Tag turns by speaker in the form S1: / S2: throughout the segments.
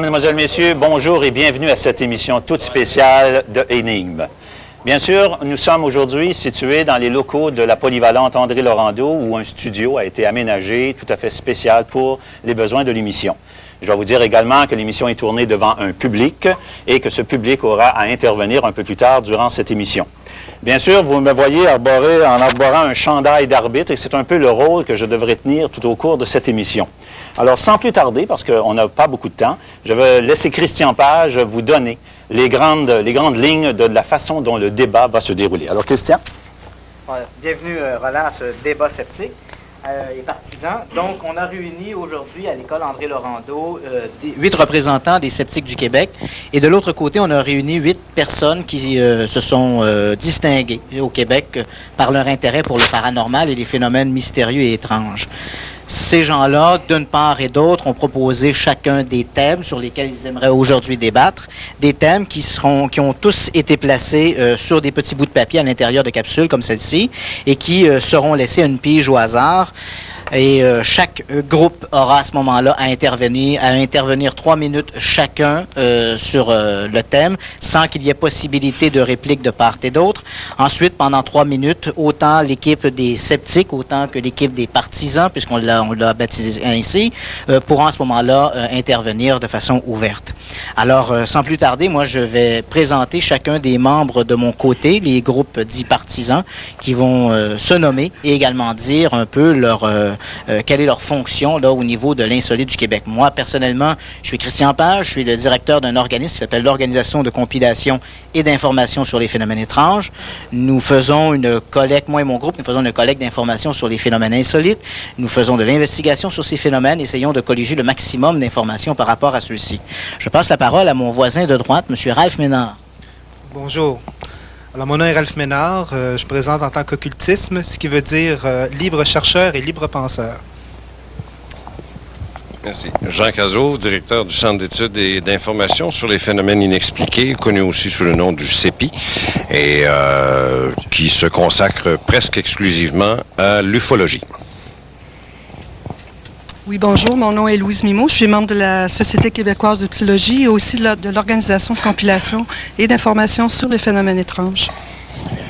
S1: Mesdames, Mesdemoiselles, Messieurs, bonjour et bienvenue à cette émission toute spéciale de Énigmes. Bien sûr, nous sommes aujourd'hui situés dans les locaux de la polyvalente André Laurendeau où un studio a été aménagé tout à fait spécial pour les besoins de l'émission. Je dois vous dire également que l'émission est tournée devant un public et que ce public aura à intervenir un peu plus tard durant cette émission. Bien sûr, vous me voyez arborant un chandail d'arbitre et c'est un peu le rôle que je devrais tenir tout au cours de cette émission. Alors, sans plus tarder, parce qu'on n'a pas beaucoup de temps, je vais laisser Christian Page vous donner les grandes lignes de la façon dont le débat va se dérouler. Alors, Christian?
S2: Bienvenue, Roland, à ce débat sceptique. Les partisans. Donc, on a réuni aujourd'hui à l'école André Laurendeau 8 représentants des sceptiques du Québec. Et de l'autre côté, on a réuni 8 personnes qui se sont distinguées au Québec par leur intérêt pour le paranormal et les phénomènes mystérieux et étranges. Ces gens-là, d'une part et d'autre, ont proposé chacun des thèmes sur lesquels ils aimeraient aujourd'hui débattre, des thèmes qui ont tous été placés sur des petits bouts de papier à l'intérieur de capsules comme celle-ci et qui seront laissés à une pige au hasard. Et chaque groupe aura à ce moment-là à intervenir 3 minutes chacun sur le thème, sans qu'il y ait possibilité de réplique de part et d'autre. Ensuite, pendant 3 minutes, autant l'équipe des sceptiques, autant que l'équipe des partisans, puisqu'on l'a baptisé ainsi, pourront à ce moment-là intervenir de façon ouverte. Alors, sans plus tarder, moi, je vais présenter chacun des membres de mon côté, les groupes dits partisans, qui vont se nommer et également dire un peu quelle est leur fonction là, au niveau de l'insolite du Québec. Moi, personnellement, je suis Christian Page, je suis le directeur d'un organisme qui s'appelle l'Organisation de compilation et d'information sur les phénomènes étranges. Nous faisons une collecte, moi et mon groupe, nous faisons une collecte d'informations sur les phénomènes insolites. Nous faisons de l'investigation sur ces phénomènes, essayons de colliger le maximum d'informations par rapport à ceux-ci. Je passe la parole à mon voisin de droite, M. Ralph Ménard.
S3: Bonjour. Alors, mon nom est Ralph Ménard. Je présente en tant qu'occultisme, ce qui veut dire libre chercheur et libre penseur.
S4: Merci. Jean Cazot, directeur du Centre d'études et d'information sur les phénomènes inexpliqués, connu aussi sous le nom du CEPI, et qui se consacre presque exclusivement à l'ufologie.
S5: Oui, bonjour. Mon nom est Louise Mimot. Je suis membre de la Société québécoise d'optologie et aussi de l'Organisation de compilation et d'information sur les phénomènes étranges.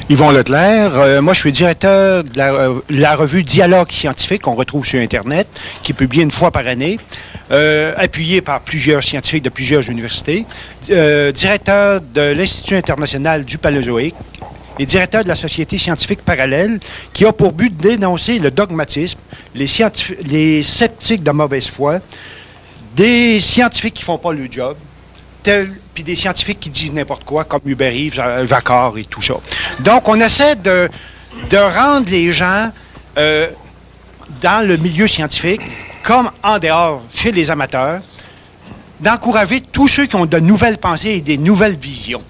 S6: Yvon Leclerc, moi je suis directeur de la revue Dialogue scientifique qu'on retrouve sur Internet, qui est publiée une fois par année, appuyé par plusieurs scientifiques de plusieurs universités, directeur de l'Institut international du Paléozoïque, et directeur de la Société scientifique parallèle, qui a pour but de dénoncer le dogmatisme, les sceptiques de mauvaise foi, des scientifiques qui font pas le job, puis des scientifiques qui disent n'importe quoi, comme Hubert Reeves, Jacquard et tout ça. Donc, on essaie de rendre les gens dans le milieu scientifique, comme en dehors, chez les amateurs, d'encourager tous ceux qui ont de nouvelles pensées et des nouvelles visions,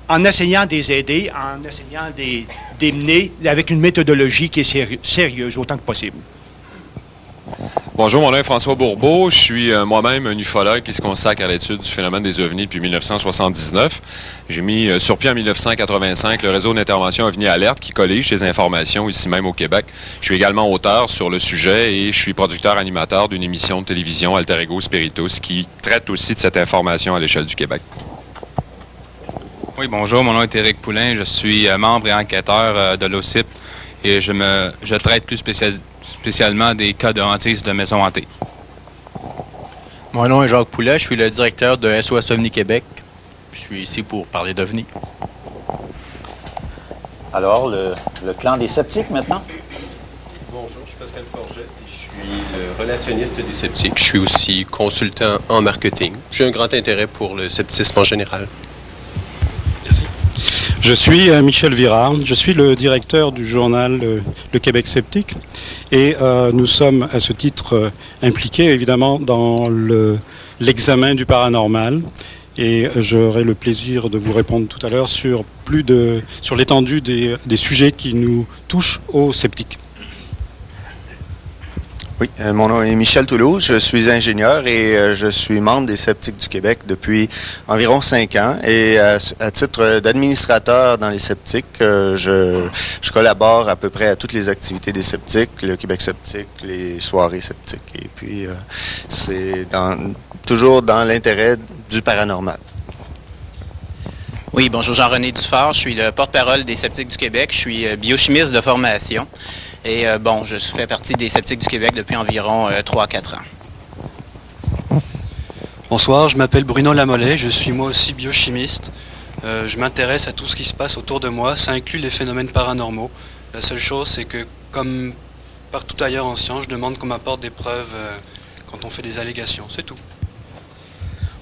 S6: en essayant de les aider, en essayant de les mener avec une méthodologie qui est sérieuse autant que possible.
S7: Bonjour, mon nom est François Bourbeau. Je suis moi-même un ufologue qui se consacre à l'étude du phénomène des ovnis depuis 1979. J'ai mis sur pied en 1985 le réseau d'intervention OVNI Alerte qui collige ces informations ici même au Québec. Je suis également auteur sur le sujet et je suis producteur-animateur d'une émission de télévision Alter Ego Spiritus qui traite aussi de cette information à l'échelle du Québec.
S8: Oui, bonjour, mon nom est Éric Poulain, je suis membre et enquêteur de l'OCIP et je traite plus spécialement des cas de hantise de maisons hantées.
S9: Mon nom est Jacques Poulet, je suis le directeur de SOS OVNI Québec. Je suis ici pour parler d'OVNI.
S1: Alors, le clan des sceptiques maintenant?
S10: Bonjour, je suis Pascal Forget et je suis le relationniste des sceptiques. Je suis aussi consultant en marketing. J'ai un grand intérêt pour le scepticisme en général.
S11: Merci. Je suis Michel Virard, je suis le directeur du journal Le Québec Sceptique et nous sommes à ce titre impliqués évidemment dans l'examen du paranormal et j'aurai le plaisir de vous répondre tout à l'heure sur l'étendue des sujets qui nous touchent aux sceptiques.
S12: Oui, mon nom est Michel Toulouse, je suis ingénieur et je suis membre des Sceptiques du Québec depuis environ 5 ans. Et à titre d'administrateur dans les Sceptiques, je collabore à peu près à toutes les activités des Sceptiques, le Québec Sceptique, les soirées Sceptiques. Et puis, c'est toujours dans l'intérêt du paranormal.
S13: Oui, bonjour, Jean-René Dufort, je suis le porte-parole des Sceptiques du Québec, je suis biochimiste de formation. Et je fais partie des Sceptiques du Québec depuis environ 3-4 ans.
S14: Bonsoir, je m'appelle Bruno Lamollet, je suis moi aussi biochimiste. Je m'intéresse à tout ce qui se passe autour de moi, ça inclut les phénomènes paranormaux. La seule chose, c'est que, comme partout ailleurs en science, je demande qu'on m'apporte des preuves quand on fait des allégations, c'est tout.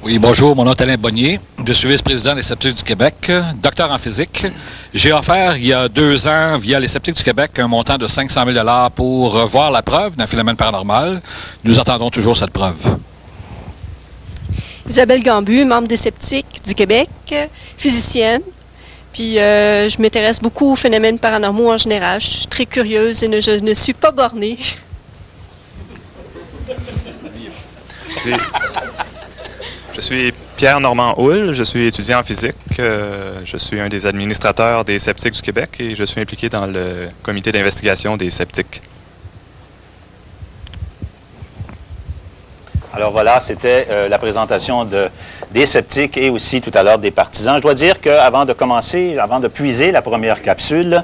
S15: Oui, bonjour, mon nom est Alain Bonnier. Je suis vice-président des Sceptiques du Québec, docteur en physique. J'ai offert il y a 2 ans, via les Sceptiques du Québec, un montant de 500 000 $ pour voir la preuve d'un phénomène paranormal. Nous attendons toujours cette preuve.
S16: Isabelle Gambu, membre des Sceptiques du Québec, physicienne. Puis je m'intéresse beaucoup aux phénomènes paranormaux en général. Je suis très curieuse et je ne suis pas bornée.
S17: Je suis Pierre-Normand Houle, je suis étudiant en physique, je suis un des administrateurs des Sceptiques du Québec et je suis impliqué dans le comité d'investigation des Sceptiques.
S1: Alors voilà, c'était la présentation des Sceptiques et aussi tout à l'heure des partisans. Je dois dire qu'avant de commencer, avant de puiser la première capsule,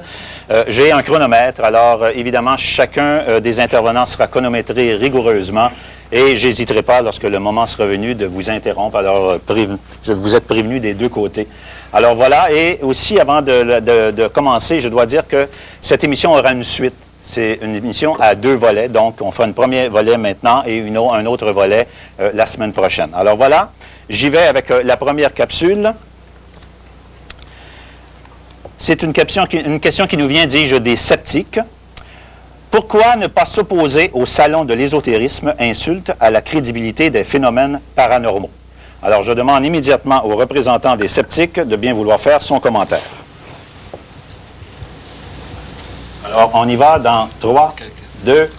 S1: j'ai un chronomètre. Alors évidemment, chacun des intervenants sera chronométré rigoureusement et je n'hésiterai pas, lorsque le moment sera venu, de vous interrompre. Alors vous êtes prévenus des deux côtés. Alors voilà, et aussi avant de commencer, je dois dire que cette émission aura une suite. C'est une émission à 2 volets, donc on fera un premier volet maintenant et un autre volet la semaine prochaine. Alors voilà, j'y vais avec la première capsule. C'est une question qui nous vient, dis-je, des sceptiques. Pourquoi ne pas s'opposer au salon de l'ésotérisme insulte à la crédibilité des phénomènes paranormaux? Alors je demande immédiatement au représentant des sceptiques de bien vouloir faire son commentaire. Alors, on y va dans 3, 2,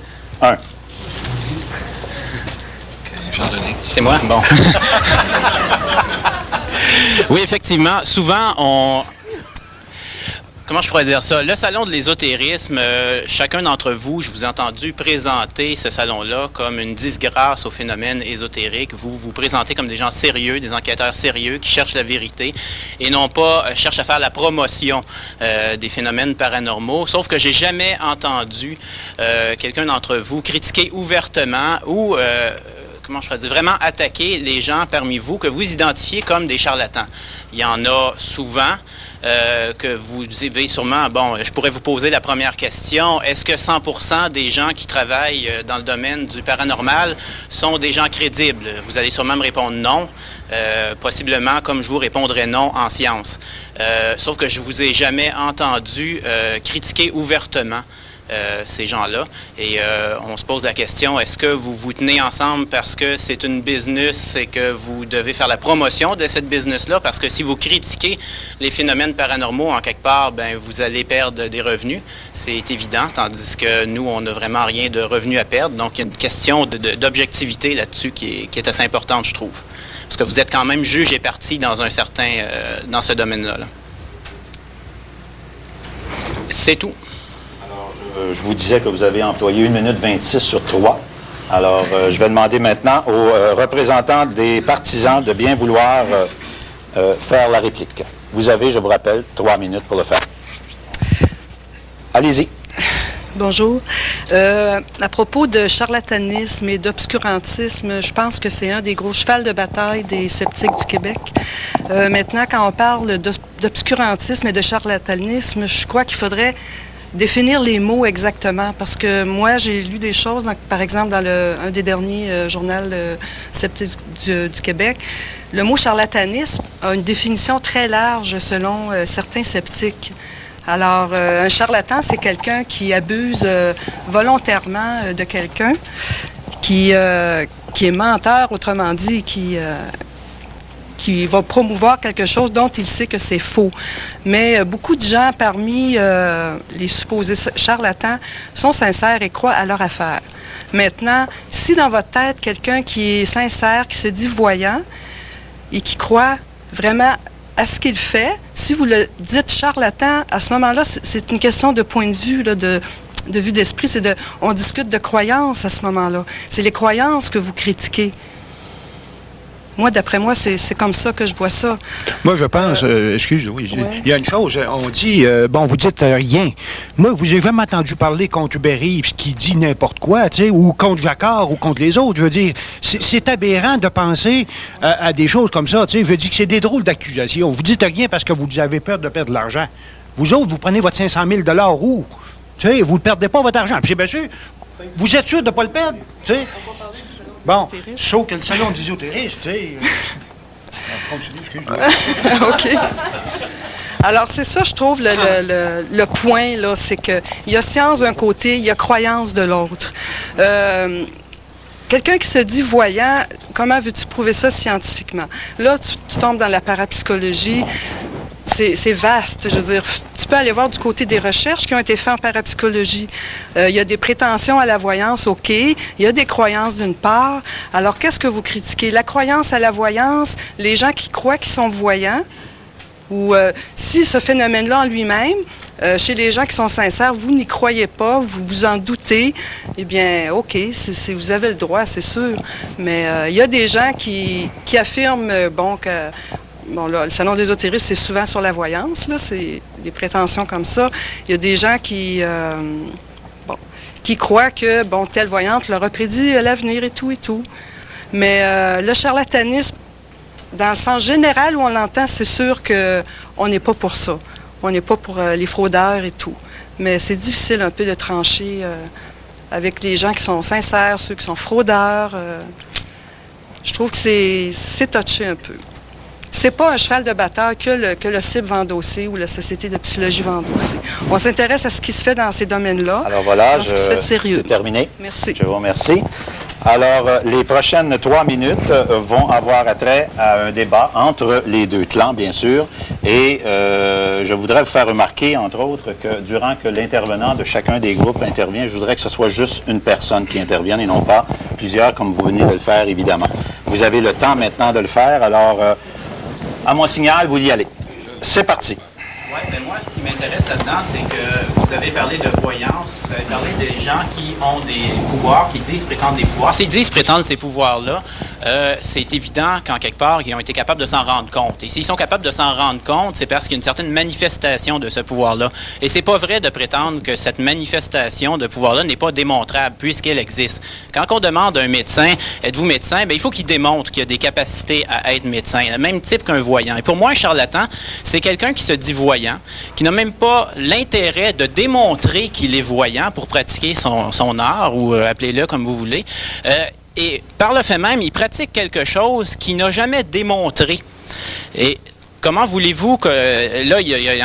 S1: 1.
S13: C'est moi? Bon. Oui, effectivement, souvent, comment je pourrais dire ça? Le salon de l'ésotérisme, chacun d'entre vous, je vous ai entendu présenter ce salon-là comme une disgrâce au phénomène ésotérique. Vous vous présentez comme des gens sérieux, des enquêteurs sérieux qui cherchent la vérité et non pas cherchent à faire la promotion des phénomènes paranormaux. Sauf que j'ai jamais entendu quelqu'un d'entre vous critiquer ouvertement ou comment je pourrais dire, vraiment attaquer les gens parmi vous que vous identifiez comme des charlatans. Il y en a souvent que vous avez sûrement, bon, je pourrais vous poser la première question, est-ce que 100% des gens qui travaillent dans le domaine du paranormal sont des gens crédibles? Vous allez sûrement me répondre non, possiblement comme je vous répondrai non en sciences. Sauf que je vous ai jamais entendu critiquer ouvertement ces gens-là. Et on se pose la question, est-ce que vous vous tenez ensemble parce que c'est une business et que vous devez faire la promotion de cette business-là? Parce que si vous critiquez les phénomènes paranormaux en quelque part, ben vous allez perdre des revenus. C'est évident, tandis que nous, on n'a vraiment rien de revenus à perdre. Donc, il y a une question d'objectivité là-dessus qui est assez importante, je trouve. Parce que vous êtes quand même juge et partie dans un certain... dans ce domaine-là. C'est tout.
S1: Je vous disais que vous avez employé 1 minute 26 sur 3. Alors, je vais demander maintenant aux représentants des partisans de bien vouloir faire la réplique. Vous avez, je vous rappelle, 3 minutes pour le faire. Allez-y.
S5: Bonjour. À propos de charlatanisme et d'obscurantisme, je pense que c'est un des gros chevals de bataille des sceptiques du Québec. Maintenant, quand on parle d'obscurantisme et de charlatanisme, je crois qu'il faudrait définir les mots exactement, parce que moi, j'ai lu des choses, par exemple, dans un des derniers journaux sceptiques du Québec. Le mot charlatanisme a une définition très large selon certains sceptiques. Alors, un charlatan, c'est quelqu'un qui abuse volontairement de quelqu'un, qui est menteur, autrement dit, qui qui va promouvoir quelque chose dont il sait que c'est faux. Mais beaucoup de gens parmi les supposés charlatans sont sincères et croient à leur affaire. Maintenant, si dans votre tête, quelqu'un qui est sincère, qui se dit voyant et qui croit vraiment à ce qu'il fait, si vous le dites charlatan, à ce moment-là, c'est une question de point de vue, là, de vue d'esprit. On discute de croyances à ce moment-là. C'est les croyances que vous critiquez. Moi, d'après moi, c'est comme ça que je vois ça.
S6: Moi, je pense, oui, il y a une chose, on dit, vous dites rien. Moi, vous avez jamais entendu parler contre Hubert Reeves qui dit n'importe quoi, tu sais, ou contre Jacquard, ou contre les autres. Je veux dire, c'est aberrant de penser à des choses comme ça, tu sais. Je veux dire que c'est des drôles d'accusations. Vous dites rien parce que vous avez peur de perdre de l'argent. Vous autres, vous prenez votre 500 000 $ où? Tu sais, vous ne perdez pas votre argent. Puis, bien sûr, vous êtes sûr de ne pas le perdre, tu sais. Bon, sauf que le salon des ésotéristes, tu sais... Continue, excuse-moi.
S5: OK. Alors, c'est ça, je trouve, le point, là, c'est qu'il y a science d'un côté, il y a croyance de l'autre. Quelqu'un qui se dit voyant, comment veux-tu prouver ça scientifiquement? Là, tu tombes dans la parapsychologie. C'est vaste, je veux dire. Tu peux aller voir du côté des recherches qui ont été faites en parapsychologie. Il y a des prétentions à la voyance, OK. Il y a des croyances d'une part. Alors, qu'est-ce que vous critiquez? La croyance à la voyance, les gens qui croient qu'ils sont voyants, ou si ce phénomène-là en lui-même, chez les gens qui sont sincères, vous n'y croyez pas, vous vous en doutez, eh bien, OK, vous avez le droit, c'est sûr. Mais il y a des gens qui affirment, que... Bon, là, le salon des ésotéristes, c'est souvent sur la voyance, là, c'est des prétentions comme ça. Il y a des gens qui croient que, telle voyante leur a prédit l'avenir et tout et tout. Mais le charlatanisme, dans le sens général où on l'entend, c'est sûr qu'on n'est pas pour ça. On n'est pas pour les fraudeurs et tout. Mais c'est difficile un peu de trancher avec les gens qui sont sincères, ceux qui sont fraudeurs. Je trouve que c'est touché un peu. C'est pas un cheval de bataille que le CIB va endosser ou la Société de psychologie va endosser. On s'intéresse à ce qui se fait dans ces domaines-là.
S1: Alors voilà,
S5: c'est
S1: terminé.
S5: Merci.
S1: Je vous remercie. Alors, les prochaines 3 minutes vont avoir attrait à un débat entre les deux clans, bien sûr. Et je voudrais vous faire remarquer, entre autres, que durant que l'intervenant de chacun des groupes intervient, je voudrais que ce soit juste une personne qui intervienne et non pas plusieurs, comme vous venez de le faire, évidemment. Vous avez le temps maintenant de le faire, alors... à mon signal, vous y allez. C'est parti.
S13: Oui, mais moi, ce qui m'intéresse là-dedans, c'est que vous avez parlé de voyance, vous avez parlé des gens qui ont des pouvoirs, qui disent prétendre des pouvoirs. S'ils disent prétendre ces pouvoirs-là, c'est évident qu'en quelque part, ils ont été capables de s'en rendre compte. Et s'ils sont capables de s'en rendre compte, c'est parce qu'il y a une certaine manifestation de ce pouvoir-là. Et c'est pas vrai de prétendre que cette manifestation de pouvoir-là n'est pas démontrable, puisqu'elle existe. Quand on demande à un médecin, êtes-vous médecin? Bien, il faut qu'il démontre qu'il a des capacités à être médecin, le même type qu'un voyant. Et pour moi, un charlatan, c'est quelqu'un qui se dit voyant, qui n'a même pas l'intérêt de démontrer qu'il est voyant pour pratiquer son art, ou appelez-le comme vous voulez. Et par le fait même, il pratique quelque chose qu'il n'a jamais démontré. Et comment voulez-vous que... Là,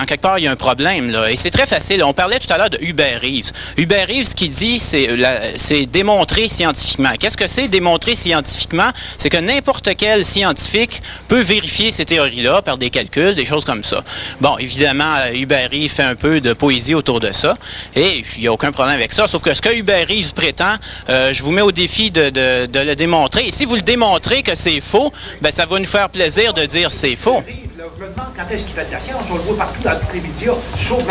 S13: en quelque part, il y a un problème. Là, et c'est très facile. On parlait tout à l'heure de Hubert Reeves. Hubert Reeves, ce qu'il dit, c'est démontrer scientifiquement. Qu'est-ce que c'est démontrer scientifiquement? C'est que n'importe quel scientifique peut vérifier ces théories-là par des calculs, des choses comme ça. Bon, évidemment, Hubert Reeves fait un peu de poésie autour de ça. Et il n'y a aucun problème avec ça. Sauf que ce que Hubert Reeves prétend, je vous mets au défi de le démontrer. Et si vous le démontrez que c'est faux, ben, ça va nous faire plaisir de dire c'est faux.
S6: Je me demande quand est-ce qu'il fait de la science. On le voit partout dans tous les médias.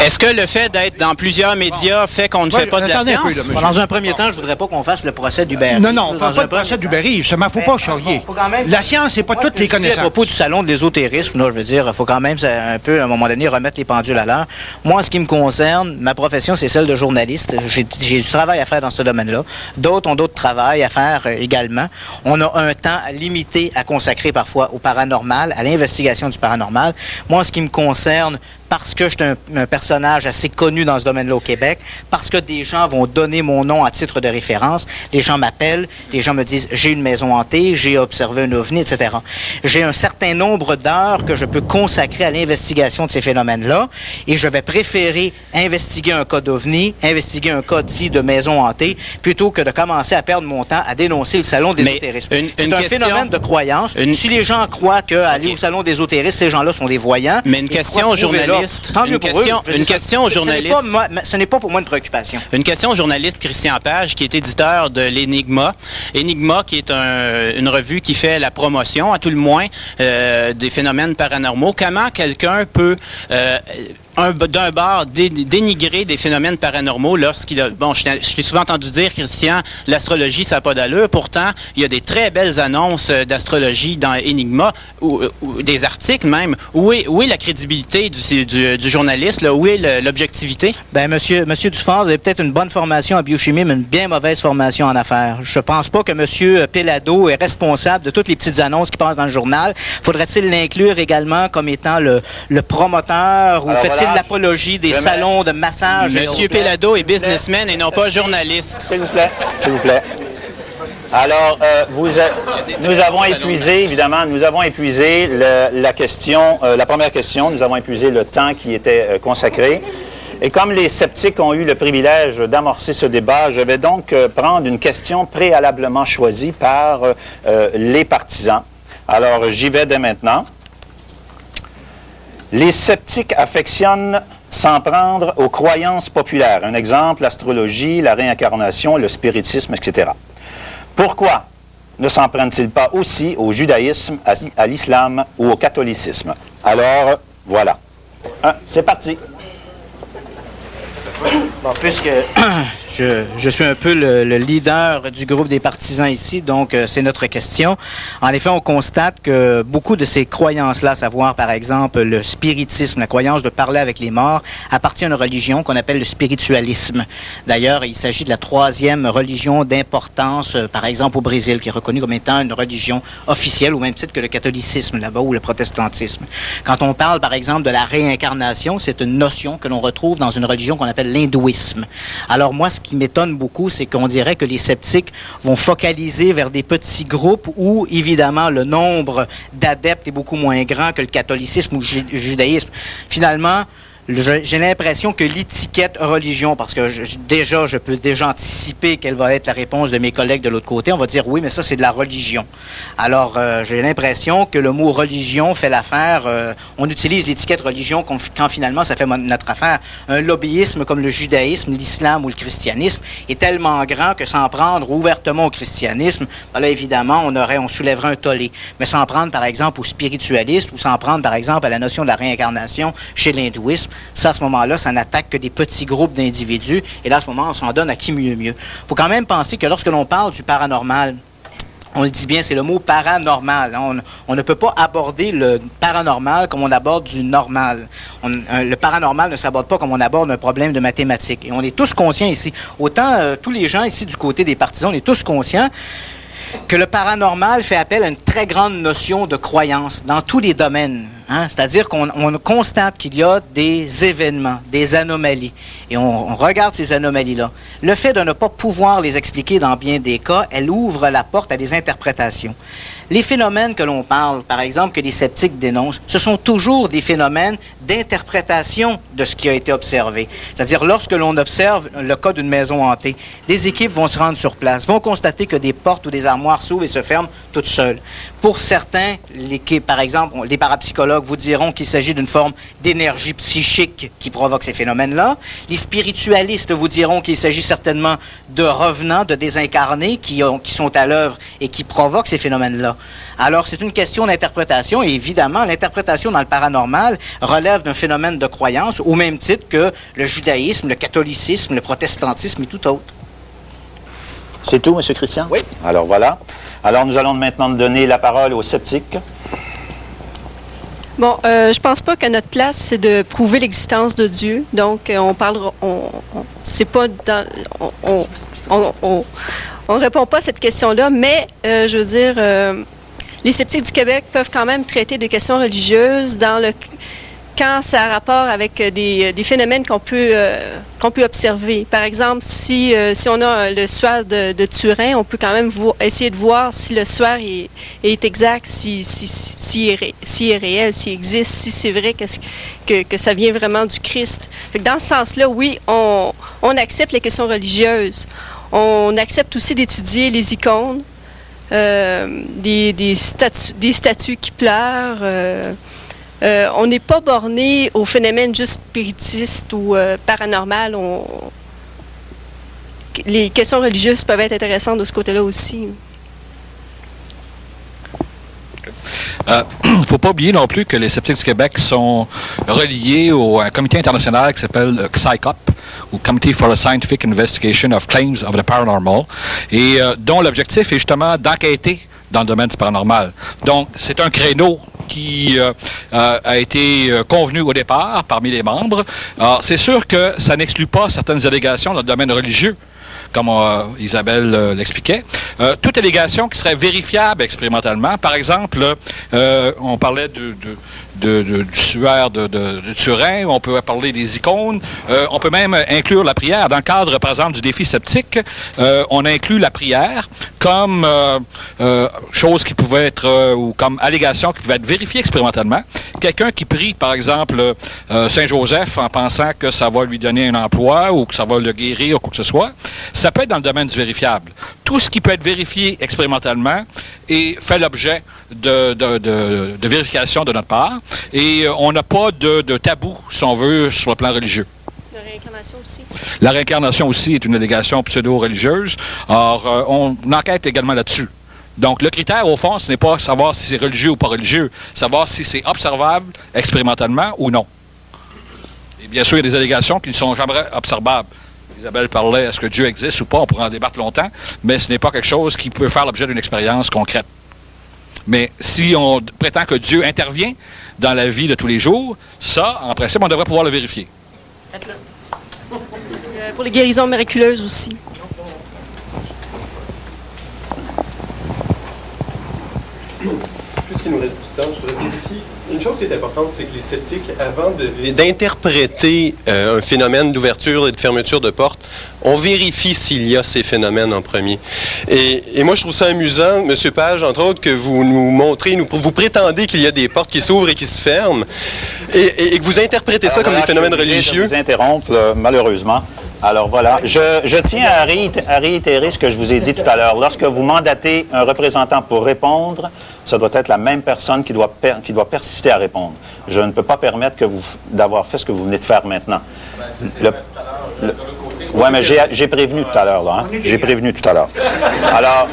S13: Est-ce que le fait d'être dans plusieurs médias fait qu'on ne fait pas de la science?
S2: Dans un premier temps, je ne voudrais pas qu'on fasse le procès d'Hubert Reeves.
S6: Non, on ne fait pas le procès d'Hubert Reeves. Ça ne faut pas charrier. La science, c'est pas toutes les connaissances.
S2: À propos du salon de l'ésotérisme, là, je veux dire, il faut quand même un peu, à un moment donné, remettre les pendules à l'heure. Moi, en ce qui me concerne, ma profession, c'est celle de journaliste. J'ai du travail à faire dans ce domaine-là. D'autres ont d'autres travail à faire également. On a un temps limité à consacrer parfois au paranormal, à l'investigation du paranormal. Moi, en ce qui me concerne, parce que je suis un personnage assez connu dans ce domaine-là au Québec, parce que des gens vont donner mon nom à titre de référence, les gens m'appellent, les gens me disent « j'ai une maison hantée, j'ai observé un ovni », etc. J'ai un certain nombre d'heures que je peux consacrer à l'investigation de ces phénomènes-là, et je vais préférer investiguer un cas d'ovni, investiguer un cas dit de maison hantée, plutôt que de commencer à perdre mon temps à dénoncer le salon d'ésotérisme. C'est un phénomène de croyance. Si les gens croient qu'aller au salon d'ésotérisme, ces gens-là sont des voyants.
S13: Mais une question aux journalistes. Une question aux journalistes.
S2: Ce n'est pas pour moi une préoccupation.
S13: Une question au journaliste Christian Page, qui est éditeur de l'Enigma. Enigma, qui est une revue qui fait la promotion, à tout le moins, des phénomènes paranormaux. Comment quelqu'un peut... d'un bar dénigrer des phénomènes paranormaux lorsqu'il a... Bon, je t'ai souvent entendu dire, Christian, l'astrologie, ça n'a pas d'allure. Pourtant, il y a des très belles annonces d'astrologie dans Enigma, ou des articles même. Où est la crédibilité du journaliste? Là? Où est l'objectivité?
S2: Bien, monsieur Dufort, vous avez peut-être une bonne formation en biochimie, mais une bien mauvaise formation en affaires. Je pense pas que monsieur Pellado est responsable de toutes les petites annonces qui passent dans le journal. Faudrait-il l'inclure également comme étant le promoteur ou fait-il l'apologie des salons de massage?
S13: Monsieur Pellado est businessman et non pas journaliste.
S1: S'il vous plaît. S'il vous plaît. Alors, nous avons épuisé, évidemment, la question, la première question. Nous avons épuisé le temps qui était consacré. Et comme les sceptiques ont eu le privilège d'amorcer ce débat, je vais donc prendre une question préalablement choisie par les partisans. Alors, j'y vais dès maintenant. Les sceptiques affectionnent s'en prendre aux croyances populaires. Un exemple, l'astrologie, la réincarnation, le spiritisme, etc. Pourquoi ne s'en prennent-ils pas aussi au judaïsme, à l'islam ou au catholicisme? Alors, voilà. C'est parti.
S2: Bon, puisque je suis un peu le leader du groupe des partisans ici, donc c'est notre question. En effet, on constate que beaucoup de ces croyances-là, à savoir par exemple le spiritisme, la croyance de parler avec les morts, appartient à une religion qu'on appelle le spiritualisme. D'ailleurs, il s'agit de la 3e religion d'importance, par exemple au Brésil, qui est reconnue comme étant une religion officielle, au même titre que le catholicisme là-bas ou le protestantisme. Quand on parle par exemple de la réincarnation, c'est une notion que l'on retrouve dans une religion qu'on appelle l'hindouisme. Alors moi, ce qui m'étonne beaucoup, c'est qu'on dirait que les sceptiques vont focaliser vers des petits groupes où, évidemment, le nombre d'adeptes est beaucoup moins grand que le catholicisme ou le judaïsme. Finalement, j'ai l'impression que l'étiquette religion, parce que je peux déjà anticiper quelle va être la réponse de mes collègues de l'autre côté, on va dire oui, mais ça c'est de la religion. Alors j'ai l'impression que le mot religion fait l'affaire, on utilise l'étiquette religion quand finalement ça fait notre affaire. Un lobbyisme comme le judaïsme, l'islam ou le christianisme est tellement grand que s'en prendre ouvertement au christianisme, ben là évidemment on soulèverait un tollé. Mais s'en prendre par exemple aux spiritualistes ou s'en prendre par exemple à la notion de la réincarnation chez l'hindouisme, ça, à ce moment-là, ça n'attaque que des petits groupes d'individus. Et là, à ce moment, on s'en donne à qui mieux. Il faut quand même penser que lorsque l'on parle du paranormal, on le dit bien, c'est le mot paranormal. On ne peut pas aborder le paranormal comme on aborde du normal. Le paranormal ne s'aborde pas comme on aborde un problème de mathématiques. Et on est tous conscients ici. Autant tous les gens ici du côté des partisans, on est tous conscients que le paranormal fait appel à une très grande notion de croyance dans tous les domaines. Hein? C'est-à-dire qu'on constate qu'il y a des événements, des anomalies. Et on regarde ces anomalies-là. Le fait de ne pas pouvoir les expliquer dans bien des cas, elle ouvre la porte à des interprétations. Les phénomènes que l'on parle, par exemple, que les sceptiques dénoncent, ce sont toujours des phénomènes d'interprétation de ce qui a été observé. C'est-à-dire, lorsque l'on observe le cas d'une maison hantée, des équipes vont se rendre sur place, vont constater que des portes ou des armoires s'ouvrent et se ferment toutes seules. Pour certains, par exemple, les parapsychologues vous diront qu'il s'agit d'une forme d'énergie psychique qui provoque ces phénomènes-là. Les spiritualistes vous diront qu'il s'agit certainement de revenants, de désincarnés qui sont à l'œuvre et qui provoquent ces phénomènes-là. Alors, c'est une question d'interprétation et évidemment, l'interprétation dans le paranormal relève d'un phénomène de croyance au même titre que le judaïsme, le catholicisme, le protestantisme et tout autre.
S1: C'est tout, M. Christian?
S2: Oui.
S1: Alors, voilà. Alors, nous allons maintenant donner la parole aux sceptiques.
S16: Bon, je pense pas que notre place, c'est de prouver l'existence de Dieu. Donc, c'est pas dans... On répond pas à cette question-là, mais je veux dire, les sceptiques du Québec peuvent quand même traiter des questions religieuses quand ça a rapport avec des phénomènes qu'on peut observer. Par exemple, si on a le suaire de Turin, on peut quand même essayer de voir si le suaire est exact, si est réel, s'il existe, si c'est vrai que ça vient vraiment du Christ. Fait que dans ce sens-là, oui, on accepte les questions religieuses. On accepte aussi d'étudier les icônes, des statues qui pleurent. On n'est pas borné aux phénomènes juste spiritistes ou paranormal. Les questions religieuses peuvent être intéressantes de ce côté-là aussi.
S15: Il ne faut pas oublier non plus que les sceptiques du Québec sont reliés à un comité international qui s'appelle CSICOP, ou Committee for a Scientific Investigation of Claims of the Paranormal, et dont l'objectif est justement d'enquêter dans le domaine du paranormal. Donc, c'est un créneau qui a été convenu au départ parmi les membres. Alors, c'est sûr que ça n'exclut pas certaines allégations dans le domaine religieux, comme Isabelle l'expliquait. Toute allégation qui serait vérifiable expérimentalement. Par exemple, on parlait du suaire de Turin, on peut parler des icônes, on peut même inclure la prière. Dans le cadre, par exemple, du défi sceptique, on inclut la prière comme chose qui pouvait être, ou comme allégation qui pouvait être vérifiée expérimentalement. Quelqu'un qui prie, par exemple, Saint-Joseph en pensant que ça va lui donner un emploi ou que ça va le guérir ou quoi que ce soit, ça peut être dans le domaine du vérifiable. Tout ce qui peut être vérifié expérimentalement et fait l'objet de vérification de notre part. Et on n'a pas de tabou, si on veut, sur le plan religieux.
S16: La réincarnation aussi.
S15: La réincarnation aussi est une allégation pseudo-religieuse. Alors, on enquête également là-dessus. Donc, le critère, au fond, ce n'est pas savoir si c'est religieux ou pas religieux, savoir si c'est observable expérimentalement ou non. Et bien sûr, il y a des allégations qui ne sont jamais observables. Isabelle parlait, est-ce que Dieu existe ou pas? On pourrait en débattre longtemps, mais ce n'est pas quelque chose qui peut faire l'objet d'une expérience concrète. Mais si on prétend que Dieu intervient dans la vie de tous les jours, ça, en principe, on devrait pouvoir le vérifier.
S16: Faites-le. Pour les guérisons miraculeuses aussi.
S10: Puisqu'il nous reste du temps, je voudrais vérifier. Une chose qui est importante, c'est que les sceptiques, avant d'interpréter un phénomène d'ouverture et de fermeture de porte, on vérifie s'il y a ces phénomènes en premier. Et moi, je trouve ça amusant, M. Page, entre autres, que vous nous montrez, vous prétendez qu'il y a des portes qui s'ouvrent et qui se ferment, et que vous interprétez ça comme des phénomènes religieux.
S1: Je vous interrompre, malheureusement. Alors voilà, je tiens à réitérer ce que je vous ai dit tout à l'heure. Lorsque vous mandatez un représentant pour répondre, ça doit être la même personne qui doit persister à répondre. Je ne peux pas permettre d'avoir fait ce que vous venez de faire maintenant. Oui, mais j'ai prévenu tout à l'heure, là. Hein? J'ai prévenu tout à l'heure. Alors,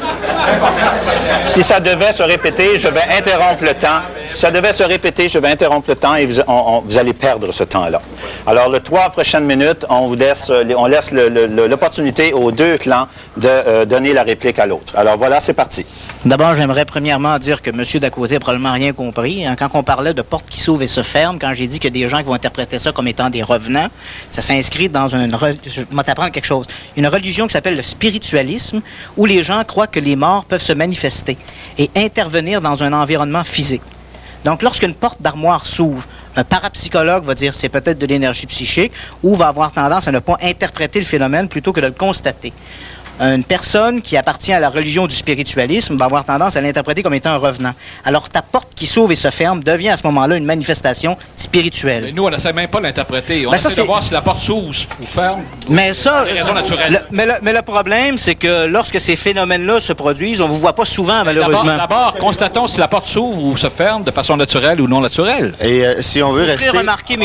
S1: si ça devait se répéter, je vais interrompre le temps. Si ça devait se répéter, je vais interrompre le temps et vous allez perdre ce temps-là. Alors, les 3 prochaines minutes, on laisse l'opportunité aux deux clans de donner la réplique à l'autre. Alors, voilà, c'est parti.
S2: D'abord, j'aimerais premièrement dire que M. D'Accôté n'a probablement rien compris. Hein, quand on parlait de portes qui s'ouvrent et se ferment, quand j'ai dit qu'il y a des gens qui vont interpréter ça comme étant des revenants, ça s'inscrit dans une... Je vais t'apprendre quelque chose. Une religion qui s'appelle le spiritualisme, où les gens croient que les morts peuvent se manifester et intervenir dans un environnement physique. Donc, lorsqu'une porte d'armoire s'ouvre, un parapsychologue va dire c'est peut-être de l'énergie psychique ou va avoir tendance à ne pas interpréter le phénomène plutôt que de le constater. Une personne qui appartient à la religion du spiritualisme va avoir tendance à l'interpréter comme étant un revenant. Alors, ta porte qui s'ouvre et se ferme devient à ce moment-là une manifestation spirituelle.
S15: Mais nous, on n'essaie même pas de l'interpréter. On essaie de voir si la porte s'ouvre ou ferme.
S2: Mais ça,
S15: des raisons naturelles.
S2: Mais le problème, c'est que lorsque ces phénomènes-là se produisent, on ne vous voit pas souvent, malheureusement.
S15: D'abord, constatons si la porte s'ouvre ou se ferme de façon naturelle ou non naturelle.
S12: Et si on veut rester...
S2: Je vous ferai remarquer,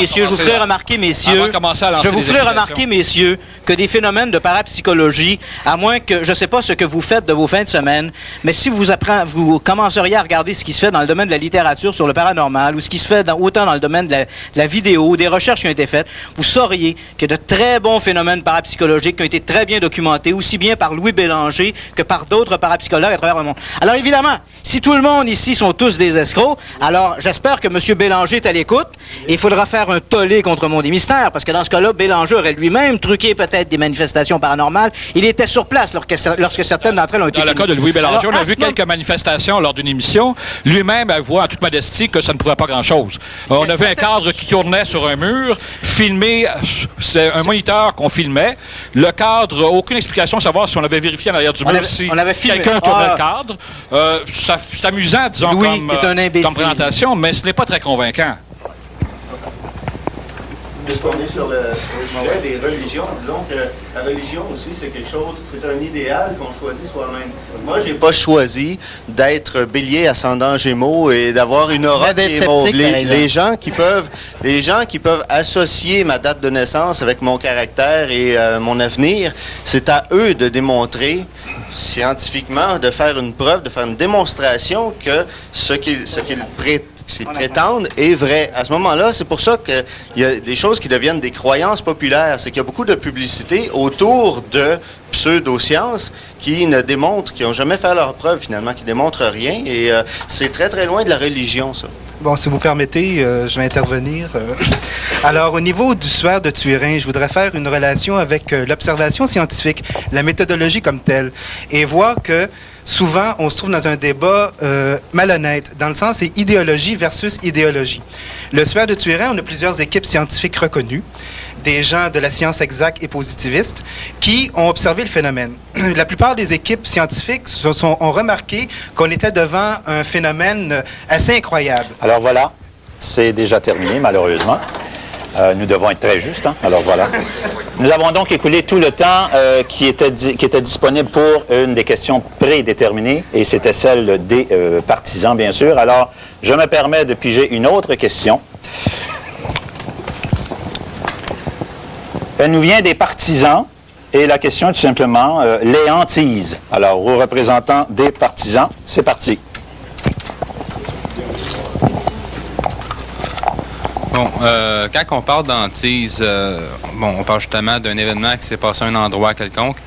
S2: messieurs, que des phénomènes de parapsychologie, à moins que, je ne sais pas ce que vous faites de vos fins de semaine, mais si vous commenceriez à regarder ce qui se fait dans le domaine de la littérature sur le paranormal ou ce qui se fait autant dans le domaine de la vidéo, des recherches qui ont été faites, vous sauriez que de très bons phénomènes parapsychologiques qui ont été très bien documentés, aussi bien par Louis Bélanger que par d'autres parapsychologues à travers le monde. Alors évidemment, si tout le monde ici sont tous des escrocs, alors j'espère que M. Bélanger est à l'écoute et il faudra faire un tollé contre Monde et Mystère, parce que dans ce cas-là, Bélanger aurait lui-même truqué peut-être des manifestations paranormales. Il était sur place place lorsque certaines d'entre elles ont été
S15: Dans le cas de Louis Bélanger, on a vu quelques manifestations lors d'une émission. Lui-même avoue en toute modestie que ça ne prouve pas grand-chose. On a vu un cadre qui tournait sur un mur, filmé, c'était un moniteur qu'on filmait. Le cadre, aucune explication, savoir si on avait vérifié en arrière du mur si quelqu'un tournait le cadre. C'est amusant, disons, comme présentation, mais ce n'est pas très convaincant.
S12: Puisqu'on est sur le sujet des religions, disons que la religion aussi, c'est quelque chose, c'est un idéal qu'on choisit soi-même. Moi, j'ai pas choisi d'être bélier ascendant Gémeaux et d'avoir une aura qui est mauve. Les gens qui peuvent associer ma date de naissance avec mon caractère et mon avenir, c'est à eux de démontrer scientifiquement, de faire une preuve, de faire une démonstration que ce qu'ils prétendent est vrai. À ce moment-là, c'est pour ça qu'il y a des choses qui deviennent des croyances populaires. C'est qu'il y a beaucoup de publicité autour de pseudo-sciences qui n'ont jamais fait leur preuve, finalement, qui démontrent rien. Et c'est très, très loin de la religion, ça.
S3: Bon, si vous permettez, je vais intervenir. Alors, au niveau du suaire de Turin, je voudrais faire une relation avec l'observation scientifique, la méthodologie comme telle, et voir que souvent, on se trouve dans un débat malhonnête, dans le sens c'est idéologie versus idéologie. Le suaire de Turin, on a plusieurs équipes scientifiques reconnues, des gens de la science exacte et positiviste, qui ont observé le phénomène. La plupart des équipes scientifiques ont remarqué qu'on était devant un phénomène assez incroyable.
S1: Alors voilà, c'est déjà terminé, malheureusement. Nous devons être très justes, hein? Alors voilà. Nous avons donc écoulé tout le temps qui était disponible pour une des questions prédéterminées, et c'était celle des partisans, bien sûr. Alors, je me permets de piger une autre question. Elle nous vient des partisans, et la question est tout simplement les hantises. Alors, aux représentants des partisans, c'est parti.
S8: Bon, quand on parle d'hantise, on parle justement d'un événement qui s'est passé à un endroit quelconque.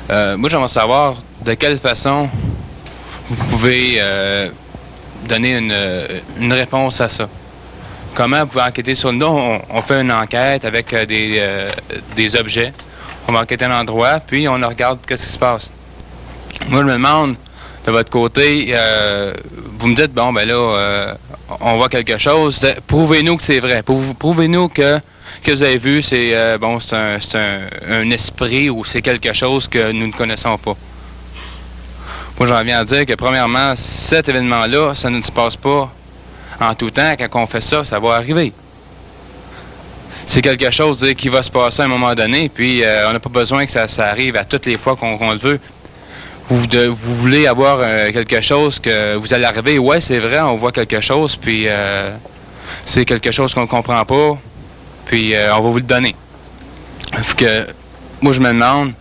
S8: Moi, j'aimerais savoir de quelle façon vous pouvez donner une réponse à ça. Comment vous pouvez enquêter sur nous? On fait une enquête avec des objets. On va enquêter un endroit, puis on regarde ce qui se passe. Moi, je me demande, de votre côté, vous me dites, bon, ben là, on voit quelque chose. Prouvez-nous que c'est vrai. Prouvez-nous que vous avez vu, c'est un esprit ou c'est quelque chose que nous ne connaissons pas. Moi, j'en viens à dire que, premièrement, cet événement-là, ça ne se passe pas en tout temps. Quand on fait ça, ça va arriver. C'est quelque chose qui va se passer à un moment donné, puis on n'a pas besoin que ça arrive à toutes les fois qu'on le veut. Vous voulez avoir quelque chose que vous allez arriver, ouais, c'est vrai, on voit quelque chose, puis c'est quelque chose qu'on ne comprend pas, puis on va vous le donner. Que, moi, je me demande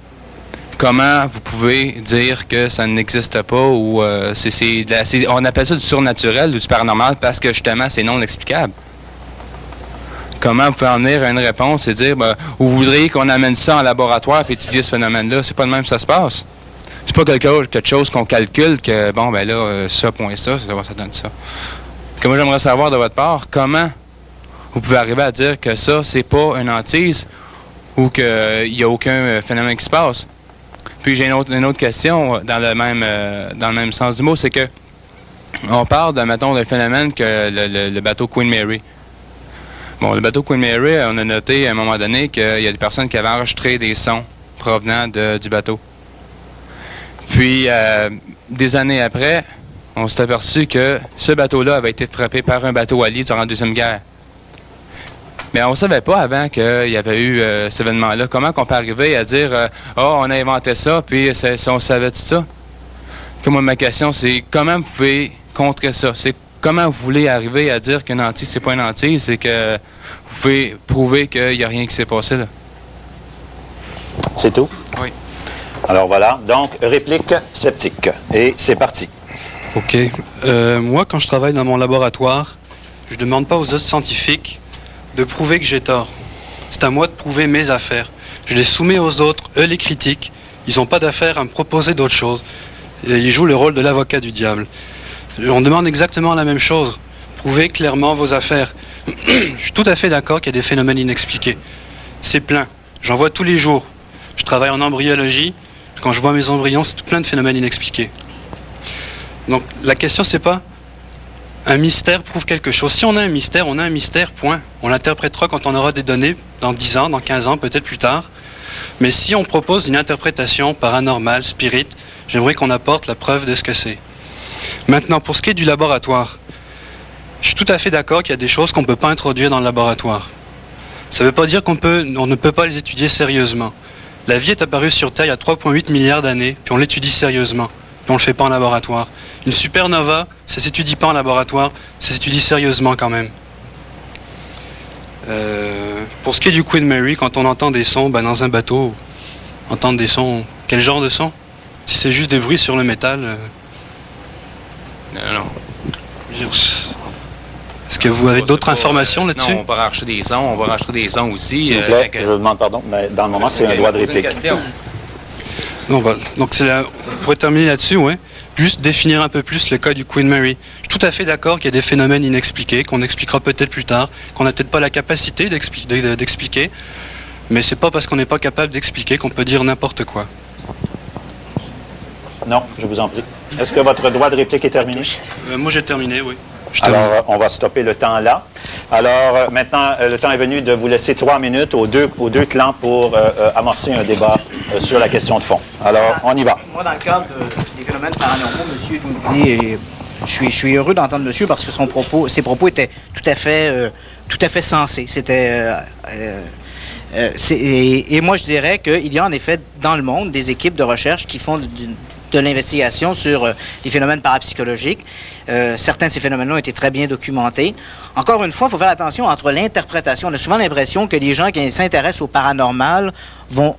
S8: comment vous pouvez dire que ça n'existe pas ou on appelle ça du surnaturel ou du paranormal parce que justement, c'est non explicable. Comment vous pouvez en venir à une réponse et dire, vous voudriez qu'on amène ça en laboratoire et étudier ce phénomène-là? C'est pas de même que ça se passe. C'est pas quelque chose qu'on calcule que, bon, ben là, ça, point ça donne ça. Que moi, j'aimerais savoir de votre part, comment vous pouvez arriver à dire que ça, c'est pas une hantise ou qu'il n'y a aucun phénomène qui se passe. Puis j'ai une autre question dans le même sens du mot, c'est que on parle, mettons, d'un phénomène que le bateau Queen Mary. Bon, le bateau Queen Mary, on a noté à un moment donné qu'il y a des personnes qui avaient enregistré des sons provenant du bateau. Puis, des années après, on s'est aperçu que ce bateau-là avait été frappé par un bateau allié durant la Deuxième Guerre. Mais on ne savait pas avant qu'il y avait eu cet événement-là. Comment on peut arriver à dire « on a inventé ça, puis on savait tout ça? » Que moi, ma question, c'est comment vous pouvez contrer ça? C'est comment vous voulez arriver à dire qu'une hantise, c'est pas une hantise, c'est que vous pouvez prouver qu'il n'y a rien qui s'est passé là.
S1: C'est tout?
S8: Oui.
S1: Alors voilà, donc réplique sceptique. Et c'est parti.
S14: OK. Moi, quand je travaille dans mon laboratoire, je ne demande pas aux autres scientifiques de prouver que j'ai tort. C'est à moi de prouver mes affaires. Je les soumets aux autres, eux les critiquent. Ils n'ont pas d'affaire à me proposer d'autres choses. Et ils jouent le rôle de l'avocat du diable. On demande exactement la même chose. Prouvez clairement vos affaires. Je suis tout à fait d'accord qu'il y a des phénomènes inexpliqués. C'est plein. J'en vois tous les jours. Je travaille en embryologie. Quand je vois mes embryons, c'est tout plein de phénomènes inexpliqués. Donc la question, c'est pas un mystère prouve quelque chose. Si on a un mystère, point. On l'interprétera quand on aura des données dans 10 ans, dans 15 ans, peut-être plus tard. Mais si on propose une interprétation paranormale, spirit, j'aimerais qu'on apporte la preuve de ce que c'est. Maintenant, pour ce qui est du laboratoire, je suis tout à fait d'accord qu'il y a des choses qu'on ne peut pas introduire dans le laboratoire. Ça ne veut pas dire qu'on ne peut pas les étudier sérieusement. La vie est apparue sur Terre il y a 3,8 milliards d'années, puis on l'étudie sérieusement, puis on ne le fait pas en laboratoire. Une supernova, ça ne s'étudie pas en laboratoire, ça s'étudie sérieusement quand même. Pour ce qui est du Queen Mary, quand on entend des sons, dans un bateau, entendre des sons, quel genre de son? Si c'est juste des bruits sur le métal...
S8: Non.
S14: Est-ce que vous avez d'autres informations là-dessus?
S8: Non, on va racheter des sons, aussi.
S1: S'il vous plaît, je vous demande pardon, mais dans le moment, c'est un droit de réplique.
S14: Non, donc on pourrait terminer là-dessus, ouais. Juste définir un peu plus le cas du Queen Mary. Je suis tout à fait d'accord qu'il y a des phénomènes inexpliqués, qu'on expliquera peut-être plus tard, qu'on n'a peut-être pas la capacité d'expliquer, mais c'est pas parce qu'on n'est pas capable d'expliquer qu'on peut dire n'importe quoi.
S1: Non, je vous en prie. Est-ce que votre droit de réplique est terminé?
S14: Moi, j'ai terminé, oui.
S1: Alors, on va stopper le temps là. Alors, maintenant, le temps est venu de vous laisser 3 minutes aux deux clans pour amorcer un débat sur la question de fond. Alors, on y va.
S2: Moi, dans le cadre des phénomènes paranormaux, monsieur nous dit, et je suis heureux d'entendre monsieur parce que ses propos étaient tout à fait sensés. C'était... et moi, je dirais qu'il y a en effet dans le monde des équipes de recherche qui font de l'investigation sur les phénomènes parapsychologiques. Certains de ces phénomènes-là ont été très bien documentés. Encore une fois, il faut faire attention entre l'interprétation. On a souvent l'impression que les gens qui s'intéressent au paranormal vont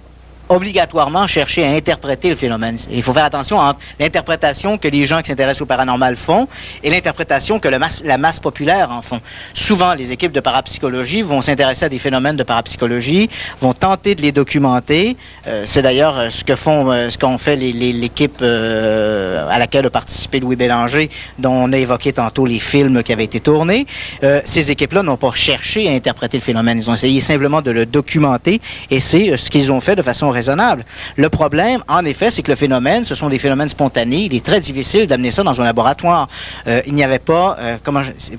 S2: obligatoirement chercher à interpréter le phénomène. Il faut faire attention entre l'interprétation que les gens qui s'intéressent au paranormal font et l'interprétation que la masse populaire en font. Souvent, les équipes de parapsychologie vont s'intéresser à des phénomènes de parapsychologie, vont tenter de les documenter. C'est d'ailleurs ce qu'ont fait l'équipe à laquelle a participé Louis Bélanger, dont on a évoqué tantôt les films qui avaient été tournés. Ces équipes-là n'ont pas cherché à interpréter le phénomène. Ils ont essayé simplement de le documenter et c'est ce qu'ils ont fait de façon raisonnable. Le problème, en effet, c'est que le phénomène, ce sont des phénomènes spontanés. Il est très difficile d'amener ça dans un laboratoire. Il n'y avait pas,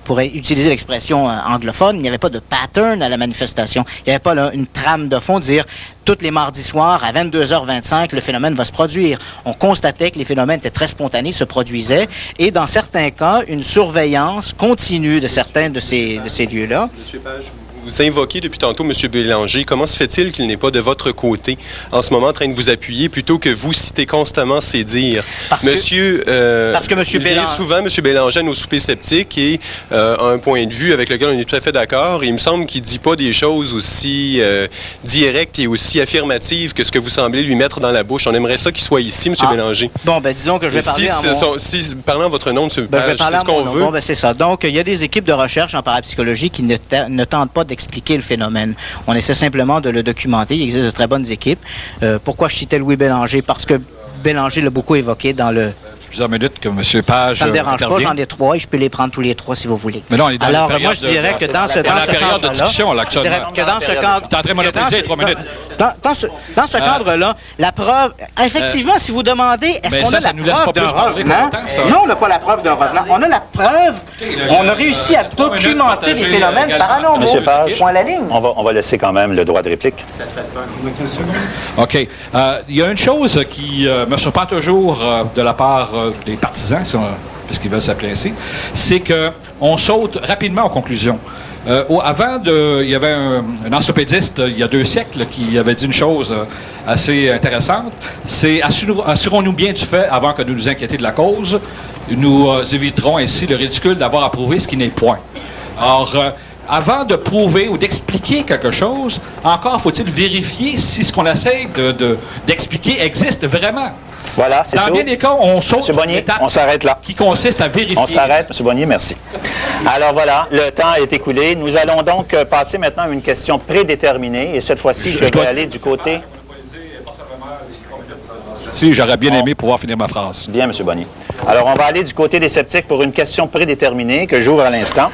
S2: pour utiliser l'expression anglophone, il n'y avait pas de pattern à la manifestation. Il n'y avait pas là, une trame de fond, dire tous les mardis soirs à 22h25, le phénomène va se produire. On constatait que les phénomènes étaient très spontanés, se produisaient, et dans certains cas, une surveillance continue de certains de ces lieux-là.
S10: Monsieur Page, vous invoquez depuis tantôt M. Bélanger. Comment se fait-il qu'il n'est pas de votre côté en ce moment en train de vous appuyer plutôt que vous citez constamment ses dires?
S2: Parce que M. Bélanger...
S10: souvent, M. Bélanger à nos soupers sceptiques et a un point de vue avec lequel on est tout à fait d'accord. Il me semble qu'il ne dit pas des choses aussi directes et aussi affirmatives que ce que vous semblez lui mettre dans la bouche. On aimerait ça qu'il soit ici, M. Bélanger.
S2: Bon, disons que je vais parler
S10: parlant en votre nom, M. Page, c'est ce qu'on veut.
S2: Bon, c'est ça. Donc, il y a des équipes de recherche en parapsychologie qui ne tentent pas d'expliquer le phénomène. On essaie simplement de le documenter. Il existe de très bonnes équipes. Pourquoi je citais Louis Bélanger? Parce que Bélanger l'a beaucoup évoqué dans le...
S15: Plusieurs minutes que M. Page
S2: ça ne me dérange pas, j'en ai 3 et je peux les prendre tous les 3 si vous voulez.
S15: Mais non, on est dans
S2: alors, moi, je dirais que dans ce cadre-là, la preuve... Effectivement, si vous demandez, est-ce qu'on a la preuve d'un revenant? Non, on n'a pas la preuve d'un revenant. On a la preuve. On a réussi à documenter des phénomènes paranormaux.
S1: Monsieur Page,
S2: point à la ligne.
S1: On va laisser quand même le droit de réplique.
S2: Ça serait le fun.
S15: OK. Il y a une chose qui me surprend toujours de la part des partisans, puisqu'ils veulent s'appeler ainsi, c'est qu'on saute rapidement aux conclusions. Il y avait un encyclopédiste, il y a 2 siècles, qui avait dit une chose assez intéressante. C'est assurons-nous bien du fait avant que de nous inquiéter de la cause. Nous éviterons ainsi le ridicule d'avoir à prouver ce qui n'est point. Or, avant de prouver ou d'expliquer quelque chose, encore faut-il vérifier si ce qu'on essaie d'expliquer existe vraiment.
S1: Voilà, c'est tout.
S15: Dans bien des cas, on saute
S1: on s'arrête là.
S15: Qui consiste à vérifier.
S1: On s'arrête, M. Bonnier, merci. Alors voilà, le temps est écoulé. Nous allons donc passer maintenant à une question prédéterminée. Et cette fois-ci, je vais aller du côté...
S15: Si, j'aurais bien aimé pouvoir finir ma phrase.
S1: Bien, M. Bonnier. Alors, on va aller du côté des sceptiques pour une question prédéterminée que j'ouvre à l'instant.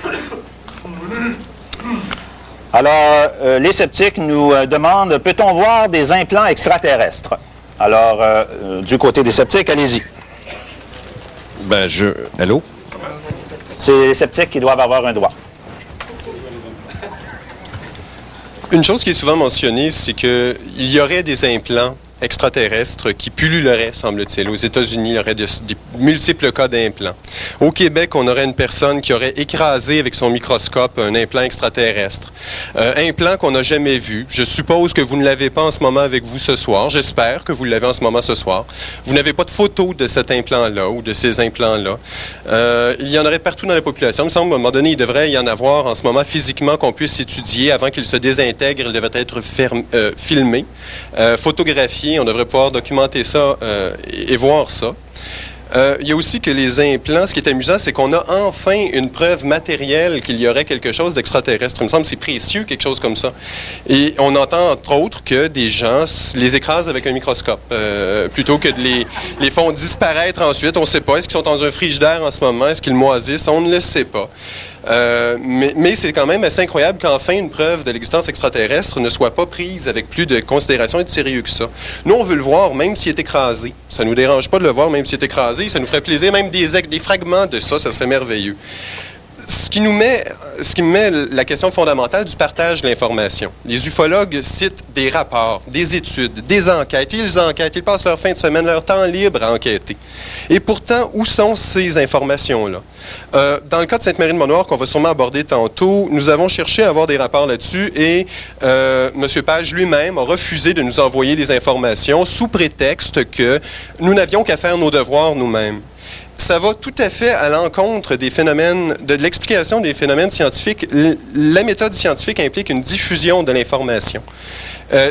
S1: Alors, les sceptiques nous demandent, peut-on voir des implants extraterrestres? Alors, du côté des sceptiques, allez-y.
S4: Allô?
S1: C'est les sceptiques qui doivent avoir un droit.
S10: Une chose qui est souvent mentionnée, c'est qu'il y aurait des implants extraterrestres qui pulluleraient, semble-t-il. Aux États-Unis, il y aurait des multiples cas d'implants. Au Québec, on aurait une personne qui aurait écrasé avec son microscope un implant extraterrestre. Implant qu'on n'a jamais vu. Je suppose que vous ne l'avez pas en ce moment avec vous ce soir. J'espère que vous l'avez en ce moment ce soir. Vous n'avez pas de photo de cet implant-là ou de ces implants-là. Il y en aurait partout dans la population. Il me semble qu'à un moment donné, il devrait y en avoir en ce moment physiquement qu'on puisse étudier. Avant qu'il se désintègre, il devrait être filmé, photographié. On devrait pouvoir documenter ça et voir ça. Il y a aussi que les implants, ce qui est amusant, c'est qu'on a enfin une preuve matérielle qu'il y aurait quelque chose d'extraterrestre. Il me semble que c'est précieux, quelque chose comme ça. Et on entend, entre autres, que des gens les écrasent avec un microscope, plutôt que de les font disparaître ensuite. On ne sait pas. Est-ce qu'ils sont dans un frigidaire en ce moment? Est-ce qu'ils moisissent? On ne le sait pas. Mais c'est quand même assez incroyable qu'enfin une preuve de l'existence extraterrestre ne soit pas prise avec plus de considération et de sérieux que ça. Nous, on veut le voir même s'il est écrasé. Ça ne nous dérange pas de le voir même s'il est écrasé. Ça nous ferait plaisir, même des fragments de ça, ça serait merveilleux. Ce qui me met la question fondamentale du partage de l'information. Les ufologues citent des rapports, des études, des enquêtes. Ils enquêtent, ils passent leur fin de semaine, leur temps libre à enquêter. Et pourtant, où sont ces informations-là? Dans le cas de Sainte-Marie-de-Mont-Noir, qu'on va sûrement aborder tantôt, nous avons cherché à avoir des rapports là-dessus et M. Page lui-même a refusé de nous envoyer les informations sous prétexte que nous n'avions qu'à faire nos devoirs nous-mêmes. Ça va tout à fait à l'encontre des phénomènes, de l'explication des phénomènes scientifiques. La méthode scientifique implique une diffusion de l'information.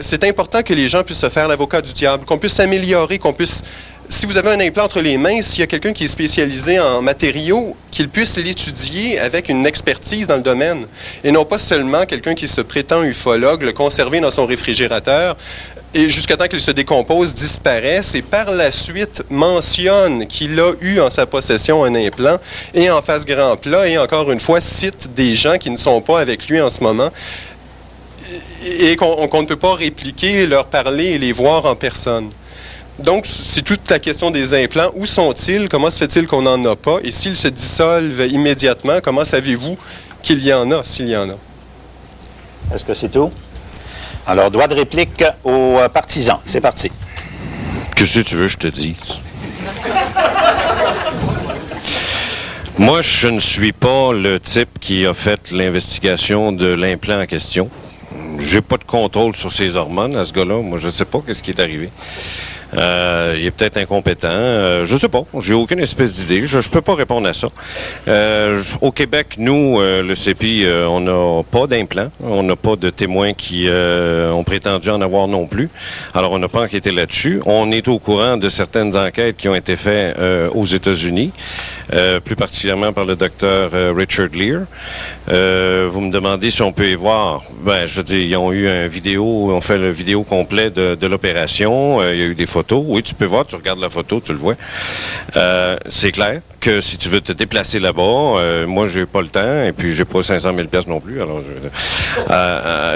S10: C'est important que les gens puissent se faire l'avocat du diable, qu'on puisse s'améliorer, qu'on puisse... Si vous avez un implant entre les mains, s'il y a quelqu'un qui est spécialisé en matériaux, qu'il puisse l'étudier avec une expertise dans le domaine, et non pas seulement quelqu'un qui se prétend ufologue, le conserver dans son réfrigérateur, et jusqu'à temps qu'il se décompose, disparaisse, et par la suite mentionne qu'il a eu en sa possession un implant, et en face grand plat, et encore une fois, cite des gens qui ne sont pas avec lui en ce moment, et qu'on ne peut pas répliquer, leur parler et les voir en personne. Donc, c'est toute la question des implants. Où sont-ils? Comment se fait-il qu'on n'en a pas? Et s'ils se dissolvent immédiatement, comment savez-vous qu'il y en a, s'il y en a?
S1: Est-ce que c'est tout? Alors, droit de réplique aux partisans. C'est parti.
S4: Qu'est-ce que tu veux, je te dis? Moi, je ne suis pas le type qui a fait l'investigation de l'implant en question. J'ai pas de contrôle sur ses hormones à ce gars-là. Moi, je ne sais pas ce qui est arrivé. Il est peut-être incompétent. Je ne sais pas. J'ai aucune espèce d'idée. Je ne peux pas répondre à ça. Au Québec, nous, le CEPI, on n'a pas d'implant. On n'a pas de témoins qui ont prétendu en avoir non plus. Alors, on n'a pas enquêté là-dessus. On est au courant de certaines enquêtes qui ont été faites aux États-Unis, plus particulièrement par le docteur Richard Lear. Vous me demandez si on peut y voir. Ben, je veux dire, ils ont eu une vidéo, on fait le vidéo complet de l'opération. Il y a eu des photos. Oui, tu peux voir, tu regardes la photo, tu le vois. C'est clair que si tu veux te déplacer là-bas, moi, j'ai pas le temps, et puis j'ai pas 500 000 piastres non plus, alors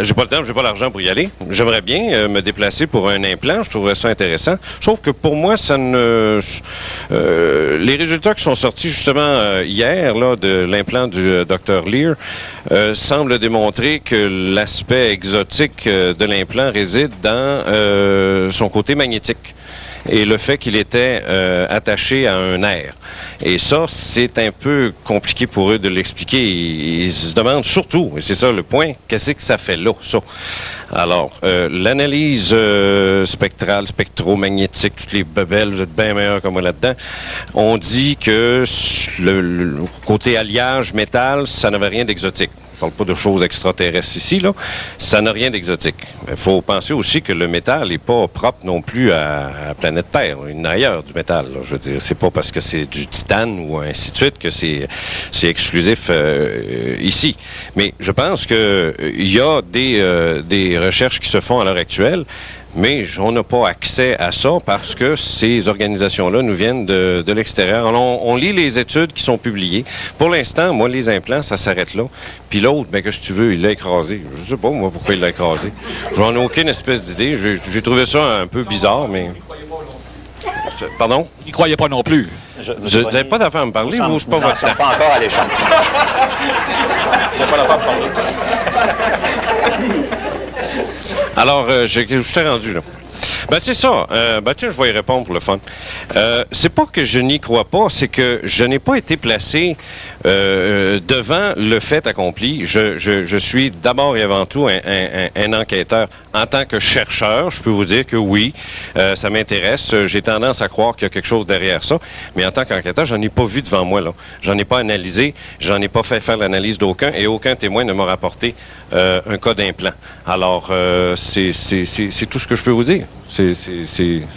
S4: j'ai pas le temps, j'ai pas l'argent pour y aller. J'aimerais bien me déplacer pour un implant, je trouverais ça intéressant. Sauf que pour moi, ça ne... les résultats qui sont sortis justement hier, là, de l'implant du Dr. Lear, semblent démontrer que l'aspect exotique de l'implant réside dans son côté magnétique et le fait qu'il était attaché à un nerf. Et ça, c'est un peu compliqué pour eux de l'expliquer. Ils se demandent surtout, et c'est ça le point, qu'est-ce que ça fait là, ça? Alors, l'analyse spectrale, spectromagnétique, toutes les bebelles, vous êtes bien meilleurs que moi là-dedans, on dit que le côté alliage métal, ça n'avait rien d'exotique. On ne parle pas de choses extraterrestres ici, là. Ça n'a rien d'exotique. Il faut penser aussi que le métal n'est pas propre non plus à la planète Terre. Il y en a ailleurs du métal, là. Je veux dire, c'est pas parce que c'est du titane ou ainsi de suite que c'est exclusif ici. Mais je pense qu'il y a des recherches qui se font à l'heure actuelle, mais on n'a pas accès à ça parce que ces organisations-là nous viennent de l'extérieur. On lit les études qui sont publiées. Pour l'instant, moi, les implants, ça s'arrête là. Puis l'autre, ben, qu'est-ce que tu veux, il l'a écrasé. Je sais pas, moi, pourquoi il l'a écrasé. J'en ai aucune espèce d'idée. J'ai trouvé ça un peu bizarre, mais... Pardon?
S15: N'y croyez pas non plus.
S4: Vous n'avez pas d'affaire à me parler, vous, c'est pas votre temps.
S1: pas encore à l'échange.
S15: Vous n'avez pas d'affaire à me parler.
S4: Alors, je t'ai rendu, là. Ben, c'est ça. Tiens, je vais y répondre pour le fun. C'est pas que je n'y crois pas, c'est que je n'ai pas été placé devant le fait accompli. Je suis d'abord et avant tout un enquêteur. En tant que chercheur, je peux vous dire que oui, ça m'intéresse. J'ai tendance à croire qu'il y a quelque chose derrière ça. Mais en tant qu'enquêteur, j'en ai pas vu devant moi, là. J'en ai pas analysé. J'en ai pas fait faire l'analyse d'aucun et aucun témoin ne m'a rapporté un cas d'implant. Alors, c'est tout ce que je peux vous dire.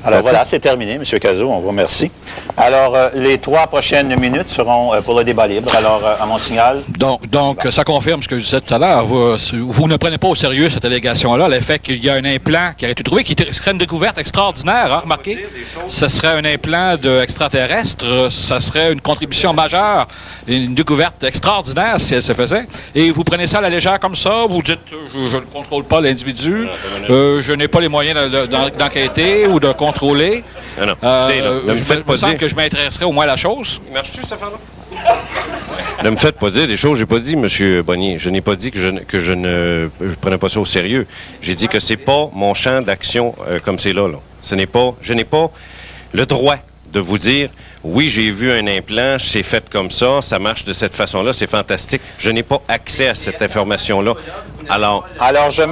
S1: Alors voilà, c'est terminé, M. Cazot, on vous remercie. Alors, les 3 prochaines minutes seront pour le débat libre. Alors, à mon signal.
S15: Donc, ça confirme ce que je disais tout à l'heure. Vous ne prenez pas au sérieux cette allégation-là, le fait qu'il y a un implant qui a été trouvé, qui serait une découverte extraordinaire, hein, remarquez. Ce serait un implant extraterrestre, ça serait une contribution majeure, une découverte extraordinaire si elle se faisait. Et vous prenez ça à la légère comme ça, vous dites, je ne contrôle pas l'individu, je n'ai pas les moyens d'enquêter ou de contrôler.
S4: Non. Ne me faites pas dire
S15: que je m'intéresserais au moins à la chose.
S4: Marche-tu, cette affaire-là? Ne me faites pas dire des choses. J'ai pas dit, M. Bonnier. Je n'ai pas dit que je ne prenais pas ça au sérieux. J'ai dit que c'est pas mon champ d'action comme c'est là. Je n'ai pas le droit de vous dire, oui, j'ai vu un implant, c'est fait comme ça marche de cette façon-là, c'est fantastique. Je n'ai pas accès à cette information-là. Alors,
S1: je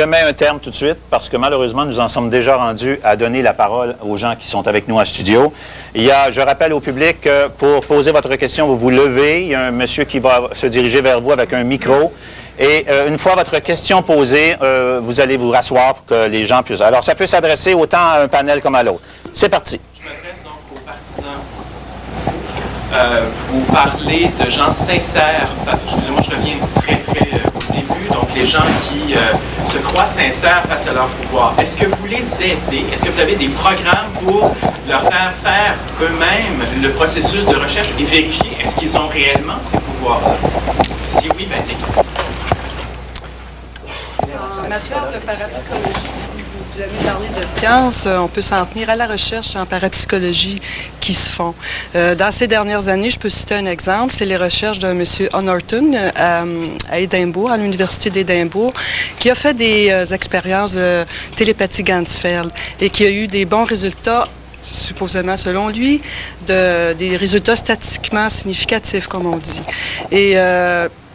S1: mets un terme tout de suite parce que malheureusement, nous en sommes déjà rendus à donner la parole aux gens qui sont avec nous en studio. Je rappelle au public que pour poser votre question, vous vous levez. Il y a un monsieur qui va se diriger vers vous avec un micro. Et une fois votre question posée, vous allez vous rasseoir pour que les gens puissent... Alors, ça peut s'adresser autant à un panel comme à l'autre. C'est parti.
S18: Je m'adresse donc aux partisans. Vous parlez de gens sincères, parce que, excusez-moi, je reviens très au début, donc les gens qui se croient sincères face à leur pouvoir. Est-ce que vous les aidez? Est-ce que vous avez des programmes pour leur faire eux-mêmes le processus de recherche et vérifier est-ce qu'ils ont réellement ces pouvoirs-là? Si oui, bien, lesquels?
S5: En matière de parapsychologie, si vous avez parlé de science, on peut s'en tenir à la recherche en parapsychologie qui se font. Dans ces dernières années, je peux citer un exemple, c'est les recherches d'un monsieur Honorton à Édimbourg, à l'Université d'Édimbourg, qui a fait des expériences de télépathie Ganzfeld et qui a eu des bons résultats, supposément selon lui, des résultats statistiquement significatifs, comme on dit. Et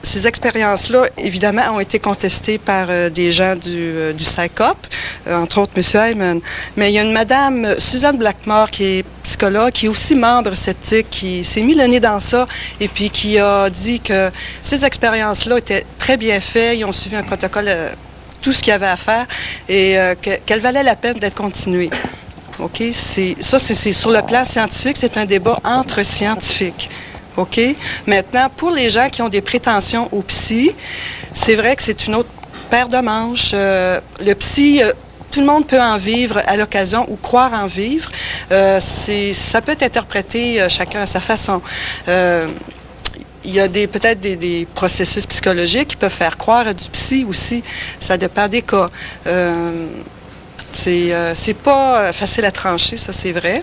S5: ces expériences-là, évidemment, ont été contestées par des gens du PsyCop, entre autres M. Hyman. Mais il y a une madame, Suzanne Blackmore, qui est psychologue, qui est aussi membre sceptique, qui s'est mis le nez dans ça et puis qui a dit que ces expériences-là étaient très bien faites. Ils ont suivi un protocole, tout ce qu'il y avait à faire, et qu'elles valaient la peine d'être continuées. OK? C'est sur le plan scientifique, c'est un débat entre scientifiques. OK? Maintenant, pour les gens qui ont des prétentions au psy, c'est vrai que c'est une autre paire de manches. Le psy, tout le monde peut en vivre à l'occasion ou croire en vivre. Ça peut être interprété chacun à sa façon. Il y a peut-être des processus psychologiques qui peuvent faire croire à du psy aussi. Ça dépend des cas. C'est pas facile à trancher, ça, c'est vrai.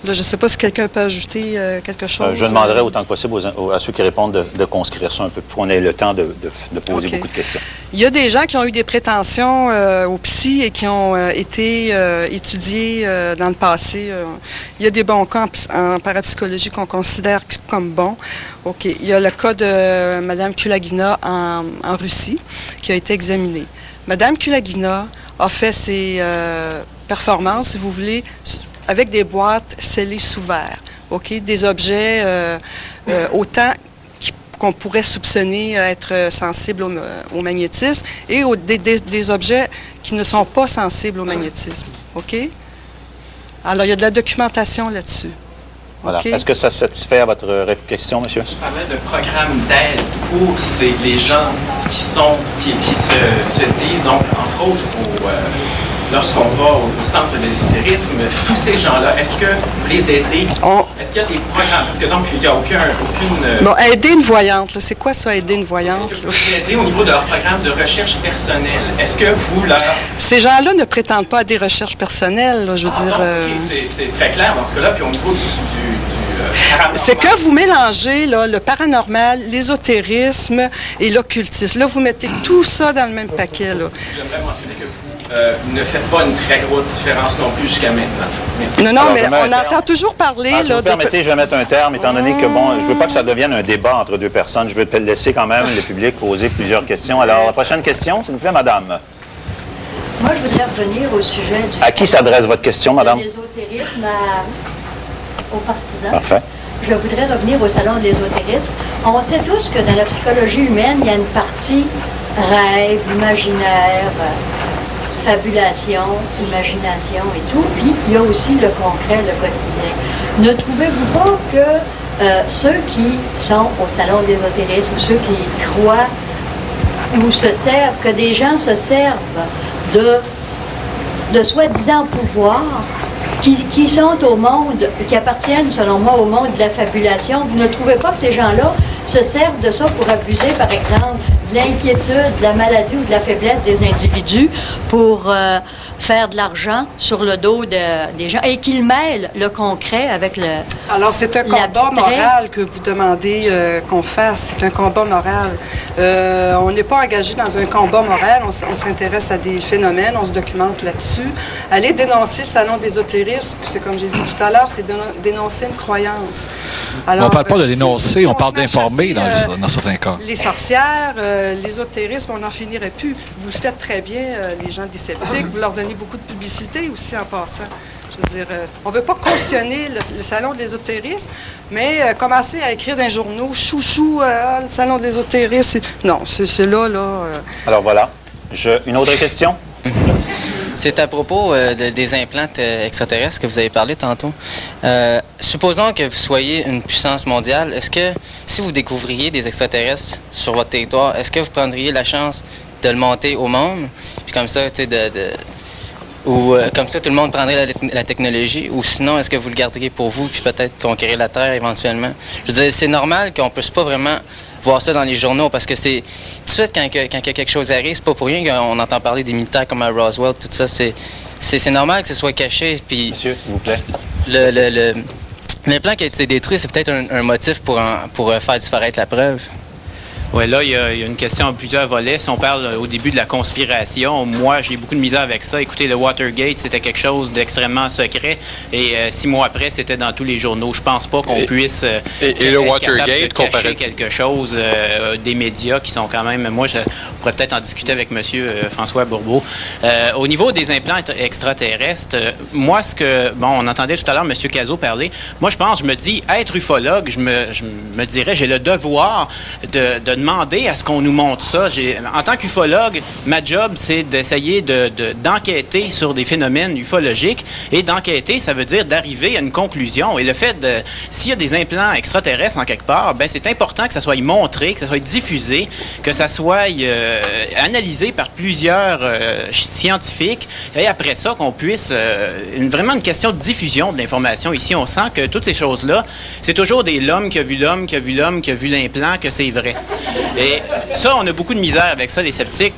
S5: Là, je ne sais pas si quelqu'un peut ajouter quelque chose.
S1: Je demanderai autant que possible à ceux qui répondent de conscrire ça un peu pour qu'on ait le temps de poser beaucoup de questions.
S5: Il y a des gens qui ont eu des prétentions au psy et qui ont été étudiés dans le passé. Il y a des bons cas en parapsychologie qu'on considère comme bons. OK. Il y a le cas de Mme Kulagina en Russie qui a été examiné. Mme Kulagina a fait ses performances, si vous voulez, avec des boîtes scellées sous verre, OK? Des objets autant qu'on pourrait soupçonner être sensibles au magnétisme et des objets qui ne sont pas sensibles au magnétisme, OK? Alors, il y a de la documentation là-dessus.
S1: Voilà.
S5: Okay.
S1: Est-ce que ça satisfait à votre question, monsieur?
S18: Je parlais de programme d'aide pour les gens qui se disent, donc, entre autres, lorsqu'on va au centre de l'ésotérisme, tous ces gens-là, est-ce que vous les aidez? Est-ce qu'il y a des programmes? Parce que donc, il n'y a aucune...
S5: Bon, aider une voyante, là. C'est quoi ça, aider une voyante?
S18: Est-ce que vous les aidez au niveau de leur programme de recherche personnelle? Est-ce que vous leur...
S5: Ces gens-là ne prétendent pas à des recherches personnelles, là, je veux dire...
S18: OK, c'est très clair dans ce cas-là. Puis au niveau du
S5: c'est que vous mélangez là, le paranormal, l'ésotérisme et l'occultisme. Là, vous mettez tout ça dans le même paquet. Là.
S18: J'aimerais mentionner que vous ne faites pas une très grosse différence non plus jusqu'à maintenant.
S5: Non, mais on entend toujours parler...
S1: Si vous permettez, je vais mettre un terme, étant donné que, bon, je ne veux pas que ça devienne un débat entre deux personnes. Je veux laisser quand même le public poser plusieurs questions. Alors, la prochaine question, s'il vous plaît, madame.
S19: Moi, je voudrais revenir au sujet du...
S1: À qui s'adresse votre question, madame?
S19: De l'ésotérisme aux partisans.
S1: Parfait.
S19: Je voudrais revenir au salon de l'ésotérisme. On sait tous que dans la psychologie humaine, il y a une partie rêve, imaginaire, fabulation, imagination et tout. Puis, il y a aussi le concret, le quotidien. Ne trouvez-vous pas que ceux qui sont au salon de l'ésotérisme, ou ceux qui croient ou se servent, que des gens se servent de soi-disant pouvoir, qui sont au monde, qui appartiennent, selon moi, au monde de la fabulation. Vous ne trouvez pas que ces gens-là se servent de ça pour abuser, par exemple, de l'inquiétude, de la maladie ou de la faiblesse des individus pour faire de l'argent sur le dos des gens et qu'ils mêlent le concret avec le...
S5: Alors, c'est un combat moral que vous demandez qu'on fasse. C'est un combat moral. On n'est pas engagé dans un combat moral. On s'intéresse à des phénomènes. On se documente là-dessus. Aller dénoncer le salon d'ésotérisme, c'est comme j'ai dit tout à l'heure, c'est dénoncer une croyance. Alors,
S15: on ne parle pas de dénoncer, on parle d'informer dans certains cas.
S5: Les sorcières, l'ésotérisme, on n'en finirait plus. Vous le faites très bien, les gens des sceptiques. Vous leur donnez beaucoup de publicité aussi en passant. Je veux dire, on ne veut pas cautionner le salon de l'ésotérisme, mais commencer à écrire dans les journaux, chouchou, le salon de l'ésotérisme. Non, c'est là.
S1: Alors voilà. Une autre question?
S20: C'est à propos des implants extraterrestres que vous avez parlé tantôt. Supposons que vous soyez une puissance mondiale. Est-ce que, si vous découvriez des extraterrestres sur votre territoire, est-ce que vous prendriez la chance de le monter au monde? Puis comme ça, tu sais, comme ça, tout le monde prendrait la technologie? Ou sinon, est-ce que vous le garderiez pour vous, puis peut-être conquérir la Terre éventuellement? Je veux dire, c'est normal qu'on ne puisse pas vraiment voir ça dans les journaux, parce que c'est... Tout de suite, quand quelque chose arrive, c'est pas pour rien qu'on entend parler des militaires comme à Roswell, tout ça. C'est normal que ce soit caché, puis...
S1: Monsieur, s'il vous plaît.
S20: L'implant qui a été détruit, c'est peut-être un motif pour faire disparaître la preuve.
S13: Oui, là, il y a une question à plusieurs volets. Si on parle au début de la conspiration, moi, j'ai beaucoup de misère avec ça. Écoutez, le Watergate, c'était quelque chose d'extrêmement secret. Et 6 mois après, c'était dans tous les journaux. Je pense pas qu'on puisse
S10: le Watergate,
S13: cacher quelque chose des médias qui sont quand même... Moi, je pourrais peut-être en discuter avec M. François Bourbeau. Au niveau des implants extraterrestres, moi, on entendait tout à l'heure M. Cazot parler. Moi, je me dis, être ufologue, je me dirais, j'ai le devoir de demander à ce qu'on nous montre ça. En tant qu'ufologue, ma job, c'est d'essayer d'enquêter sur des phénomènes ufologiques. Et d'enquêter, ça veut dire d'arriver à une conclusion. Et le fait s'il y a des implants extraterrestres en quelque part, ben c'est important que ça soit montré, que ça soit diffusé, que ça soit analysé par plusieurs scientifiques. Et après ça, qu'on puisse... vraiment une question de diffusion de l'information. Ici, on sent que toutes ces choses-là, c'est toujours l'homme qui a vu l'homme, qui a vu l'homme, qui a vu l'implant, que c'est vrai. Et ça, on a beaucoup de misère avec ça, les sceptiques,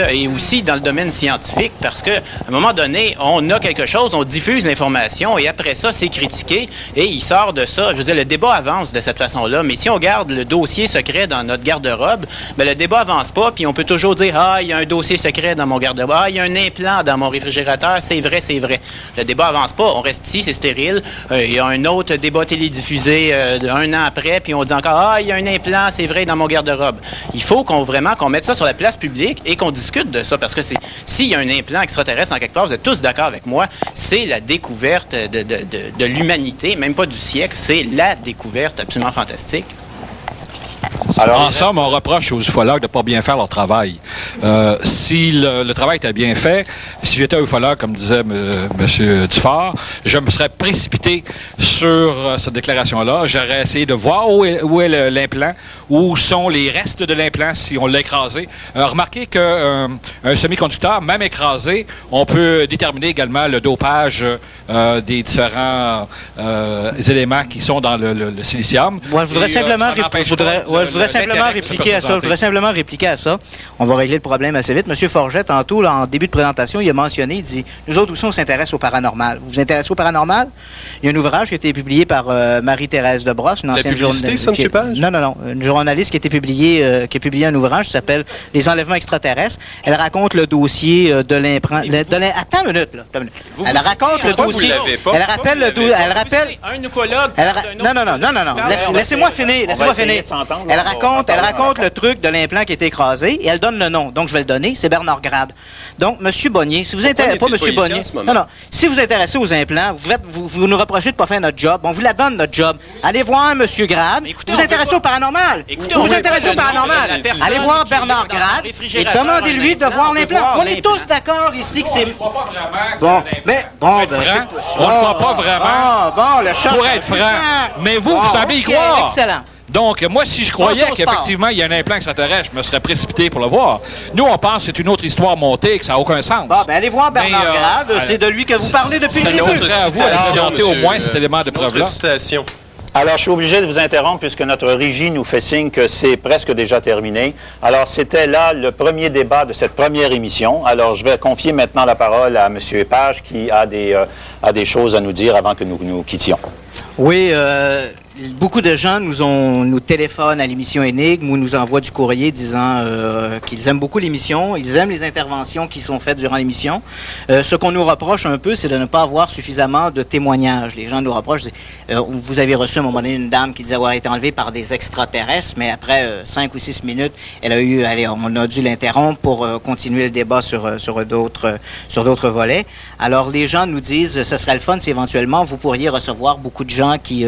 S13: et aussi dans le domaine scientifique, parce qu'à un moment donné, on a quelque chose, on diffuse l'information, et après ça, c'est critiqué, et il sort de ça. Je veux dire, le débat avance de cette façon-là, mais si on garde le dossier secret dans notre garde-robe, ben le débat avance pas, puis on peut toujours dire « Ah, il y a un dossier secret dans mon garde-robe. Ah, il y a un implant dans mon réfrigérateur. C'est vrai, c'est vrai. » Le débat avance pas. On reste ici, c'est stérile. Il y a un autre débat télédiffusé 1 an après, puis on dit encore « Ah, il y a un implant, c'est vrai, dans mon garde-robe. » Il faut qu'on mette ça sur la place publique et qu'on discute de ça, parce que s'il y a un implant extraterrestre en quelque part, vous êtes tous d'accord avec moi, c'est la découverte de l'humanité, même pas du siècle, c'est la découverte absolument fantastique.
S15: Alors, en somme, on reproche aux ufologues de ne pas bien faire leur travail. Si le travail était bien fait, si j'étais ufologue, comme disait M. Dufort, je me serais précipité sur cette déclaration-là. J'aurais essayé de voir où est l'implant, où sont les restes de l'implant si on l'a écrasé. Remarquez qu'un semi-conducteur, même écrasé, on peut déterminer également le dopage des différents éléments qui sont dans le silicium.
S2: Moi, je voudrais simplement répliquer à ça. Je voudrais simplement répliquer à ça. On va régler le problème assez vite. M. Forget, tantôt, là, en début de présentation, il a mentionné, il dit, nous autres aussi, on s'intéresse au paranormal. Vous vous intéressez au paranormal? Il y a un ouvrage qui a été publié par Marie-Thérèse Debrosse, une ancienne journaliste.
S10: Ça, M. Page?
S2: Non. Une journaliste qui a publié un ouvrage qui s'appelle Les enlèvements extraterrestres. Elle raconte le dossier de l'implant. Attends une minute, là. Elle raconte le dossier. Elle rappelle le dossier. Elle rappelle.
S13: Un ufologue.
S2: Non. Laissez-moi finir. Elle raconte le truc de l'implant qui a été écrasé et elle donne le nom. Donc, je vais le donner. C'est Bernard Grade. Donc, M. Bonnier, si vous intéressez... Pas M. Bonnier. Non. Si vous intéressez aux implants, vous nous reprochez de ne pas faire notre job. On vous la donne, notre job. Allez voir M. Grade. Vous vous intéressez au paranormal. Vous vous intéressez au paranormal. Allez voir Bernard Grade et demandez-lui de voir l'implant. On est tous d'accord ici que c'est...
S15: On ne croit pas vraiment.
S2: Le chat...
S15: Pour être franc. Mais vous semblez y croire.
S2: Excellent.
S15: Donc, moi, si je croyais qu'effectivement, il y a un implant extraterrestre, je me serais précipité pour le voir. Nous, on pense que c'est une autre histoire montée, que ça n'a aucun sens.
S2: Bon, allez voir Bernard Grade. C'est de lui que vous parlez depuis le début.
S15: Ça serait à vous à présenter au moins cet élément de preuve-là.
S1: Alors, je suis obligé de vous interrompre puisque notre régie nous fait signe que c'est presque déjà terminé. Alors, c'était là le premier débat de cette première émission. Alors, je vais confier maintenant la parole à M. Page qui a des choses à nous dire avant que nous nous quittions.
S2: Oui, beaucoup de gens nous téléphonent à l'émission Énigme ou nous envoient du courrier disant qu'ils aiment beaucoup l'émission, ils aiment les interventions qui sont faites durant l'émission. Ce qu'on nous reproche un peu, c'est de ne pas avoir suffisamment de témoignages. Les gens nous reprochent, vous avez reçu à un moment donné une dame qui disait avoir été enlevée par des extraterrestres, mais après 5 ou 6 minutes, on a dû l'interrompre pour continuer le débat sur d'autres volets. Alors les gens nous disent, ce serait le fun si éventuellement vous pourriez recevoir beaucoup de gens qui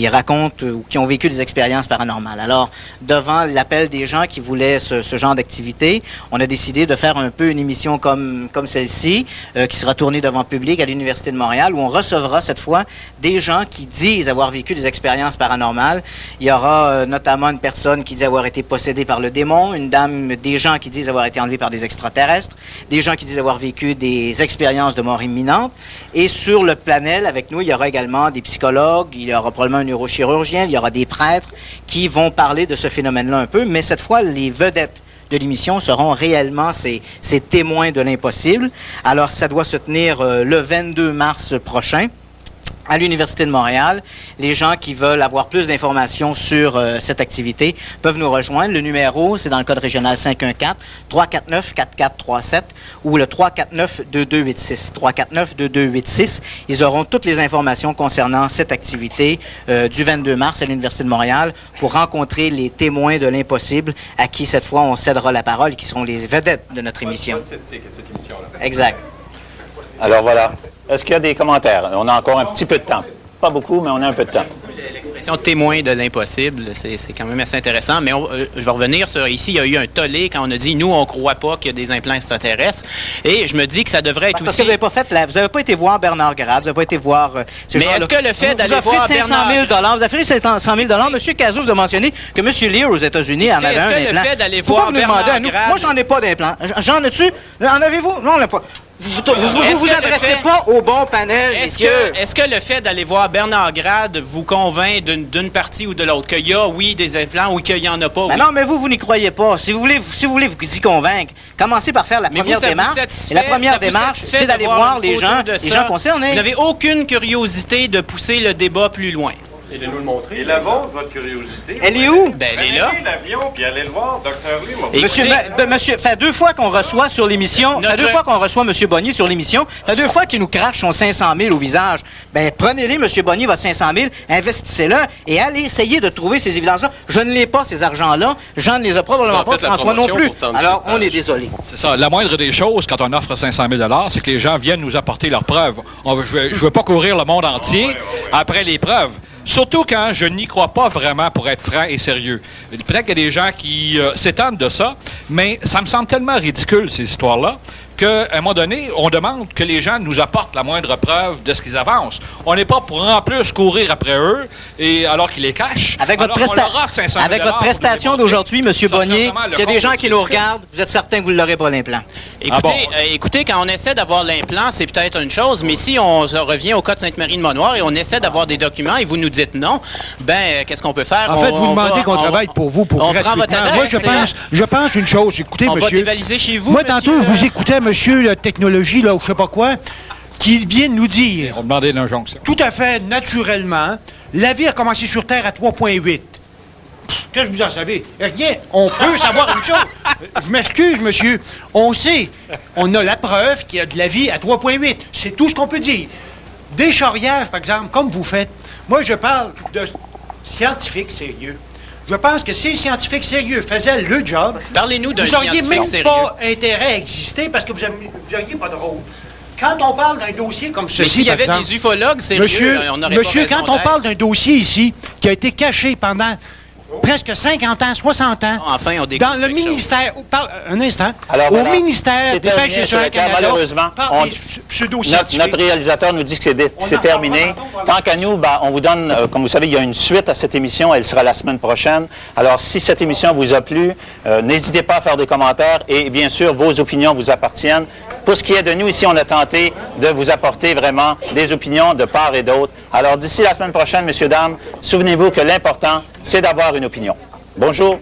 S2: racontent ou qui ont vécu des expériences paranormales. Alors, devant l'appel des gens qui voulaient ce genre d'activité, on a décidé de faire un peu une émission comme celle-ci, qui sera tournée devant public à l'Université de Montréal, où on recevra cette fois des gens qui disent avoir vécu des expériences paranormales. Il y aura notamment une personne qui dit avoir été possédée par le démon, des gens qui disent avoir été enlevés par des extraterrestres, des gens qui disent avoir vécu des expériences de mort imminente. Et sur le panel, avec nous, il y aura également des psychologues, il y aura probablement un neurochirurgien, il y aura des prêtres qui vont parler de ce phénomène-là un peu, mais cette fois, les vedettes de l'émission seront réellement ces témoins de l'impossible. Alors, ça doit se tenir le 22 mars prochain à l'Université de Montréal. Les gens qui veulent avoir plus d'informations sur cette activité peuvent nous rejoindre. Le numéro, c'est dans le code régional 514-349-4437 ou le 349-2286. 349-2286. Ils auront toutes les informations concernant cette activité du 22 mars à l'Université de Montréal pour rencontrer les témoins de l'impossible à qui, cette fois, on cédera la parole, qui seront les vedettes de notre émission. Exact.
S1: Alors voilà. Est-ce qu'il y a des commentaires? On a encore un petit peu de temps. Pas beaucoup, mais on a un peu de temps.
S13: L'expression témoin de l'impossible, c'est quand même assez intéressant. Mais je vais revenir sur ici. Il y a eu un tollé quand on a dit, nous, on ne croit pas qu'il y a des implants extraterrestres. Et je me dis que ça devrait être aussi...
S2: Parce que vous n'avez pas été voir Bernard Grade, vous n'avez pas été voir...
S13: mais est-ce que le fait d'aller voir Bernard...
S2: Vous offrez 500 000 $. M. Cazot vous a mentionné que M. Lear aux États-unis en avait un implant.
S13: Est-ce que le fait d'aller voir Bernard Grade...
S2: Moi, j'en ai pas d'implant. J'en ai-tu? En avez-vous? Non, on n'a pas. Vous adressez pas au bon panel, messieurs.
S13: Est-ce que le fait d'aller voir Bernard Grade vous convainc d'une partie ou de l'autre? Qu'il y a, oui, des implants ou qu'il n'y en a pas?
S2: Ben oui. Non, mais vous n'y croyez pas. Si vous voulez vous y convaincre, commencez par faire la première démarche. Et la première démarche, c'est d'aller voir les gens concernés.
S13: Vous n'avez aucune curiosité de pousser le débat plus loin.
S10: Et de nous le montrer. Et la vôtre, votre curiosité.
S2: Elle est où?
S13: Ben, elle est là.
S10: Prenez l'avion, puis allez le voir, Dr. Lee.
S2: Monsieur, fait 2 fois qu'on reçoit sur l'émission, fait 2 fois qu'on reçoit M. Bonnier sur l'émission, fait 2 fois qu'il nous crache son 500 000 au visage. Ben, prenez-les, M. Bonnier, votre 500 000, investissez-le et allez essayer de trouver ces évidences-là. Je ne l'ai pas, ces argents-là. Jean ne les a probablement pas, François non plus. Alors, on est désolé.
S15: C'est ça. La moindre des choses, quand on offre 500 000 $, c'est que les gens viennent nous apporter leurs preuves. Je ne veux pas courir le monde entier après les preuves. Surtout quand je n'y crois pas vraiment, pour être franc et sérieux. Peut-être qu'il y a des gens qui s'étonnent de ça, mais ça me semble tellement ridicule, ces histoires-là, qu'à un moment donné, on demande que les gens nous apportent la moindre preuve de ce qu'ils avancent. On n'est pas pour en plus courir après eux, et alors qu'ils les cachent.
S2: Avec votre prestation d'aujourd'hui, M. Bonnier, s'il y a des gens qui nous regardent, vous êtes certain que vous l'aurez pas l'implant?
S13: Écoutez, quand on essaie d'avoir l'implant, c'est peut-être une chose, mais si on revient au cas de Sainte-Marie-de-Monoir et on essaie d'avoir des documents et vous nous dites non, ben qu'est-ce qu'on peut faire?
S6: En fait, vous demandez qu'on travaille pour vous, pour gratuitement.
S13: Prend votre adresse,
S6: Moi, je pense une chose. Écoutez,
S13: on
S6: monsieur...
S13: va dévaliser chez vous,
S6: moi,
S13: monsieur,
S6: tantôt, vous écoutez monsieur la technologie, là, ou je sais pas quoi, qui vient de nous dire...
S15: On demandait l'injonction.
S6: Tout à fait naturellement, la vie a commencé sur Terre à 3,8. Qu'est-ce que vous en savez? Rien. On peut savoir une chose. Je m'excuse, monsieur. On sait. On a la preuve qu'il y a de la vie à 3,8. C'est tout ce qu'on peut dire. Des charriages, par exemple, comme vous faites. Moi, je parle de scientifiques sérieux. Je pense que si les scientifiques sérieux faisaient le job,
S13: parlez-nous d'un scientifique
S6: même
S13: sérieux.
S6: Pas intérêt à exister parce que vous n'auriez pas de rôle. Quand on parle d'un dossier comme ceci,
S13: mais s'il y avait
S6: exemple,
S13: des ufologues sérieux, on n'aurait pas raison
S6: quand on parle d'un dossier ici qui a été caché pendant presque 50 ans, 60 ans,
S13: enfin, on
S6: dans le ministère... Un instant.
S1: Alors,
S6: au
S1: voilà,
S6: ministère des Pêches et Jeux Canada,
S1: malheureusement, notre réalisateur nous dit que c'est terminé. Tant qu'à nous, on vous donne, comme vous savez, il y a une suite à cette émission. Elle sera la semaine prochaine. Alors, si cette émission vous a plu, n'hésitez pas à faire des commentaires et, bien sûr, vos opinions vous appartiennent. Pour ce qui est de nous, ici, on a tenté de vous apporter vraiment des opinions de part et d'autre. Alors, d'ici la semaine prochaine, messieurs, dames, souvenez-vous que l'important, c'est d'avoir une opinion. Bonjour.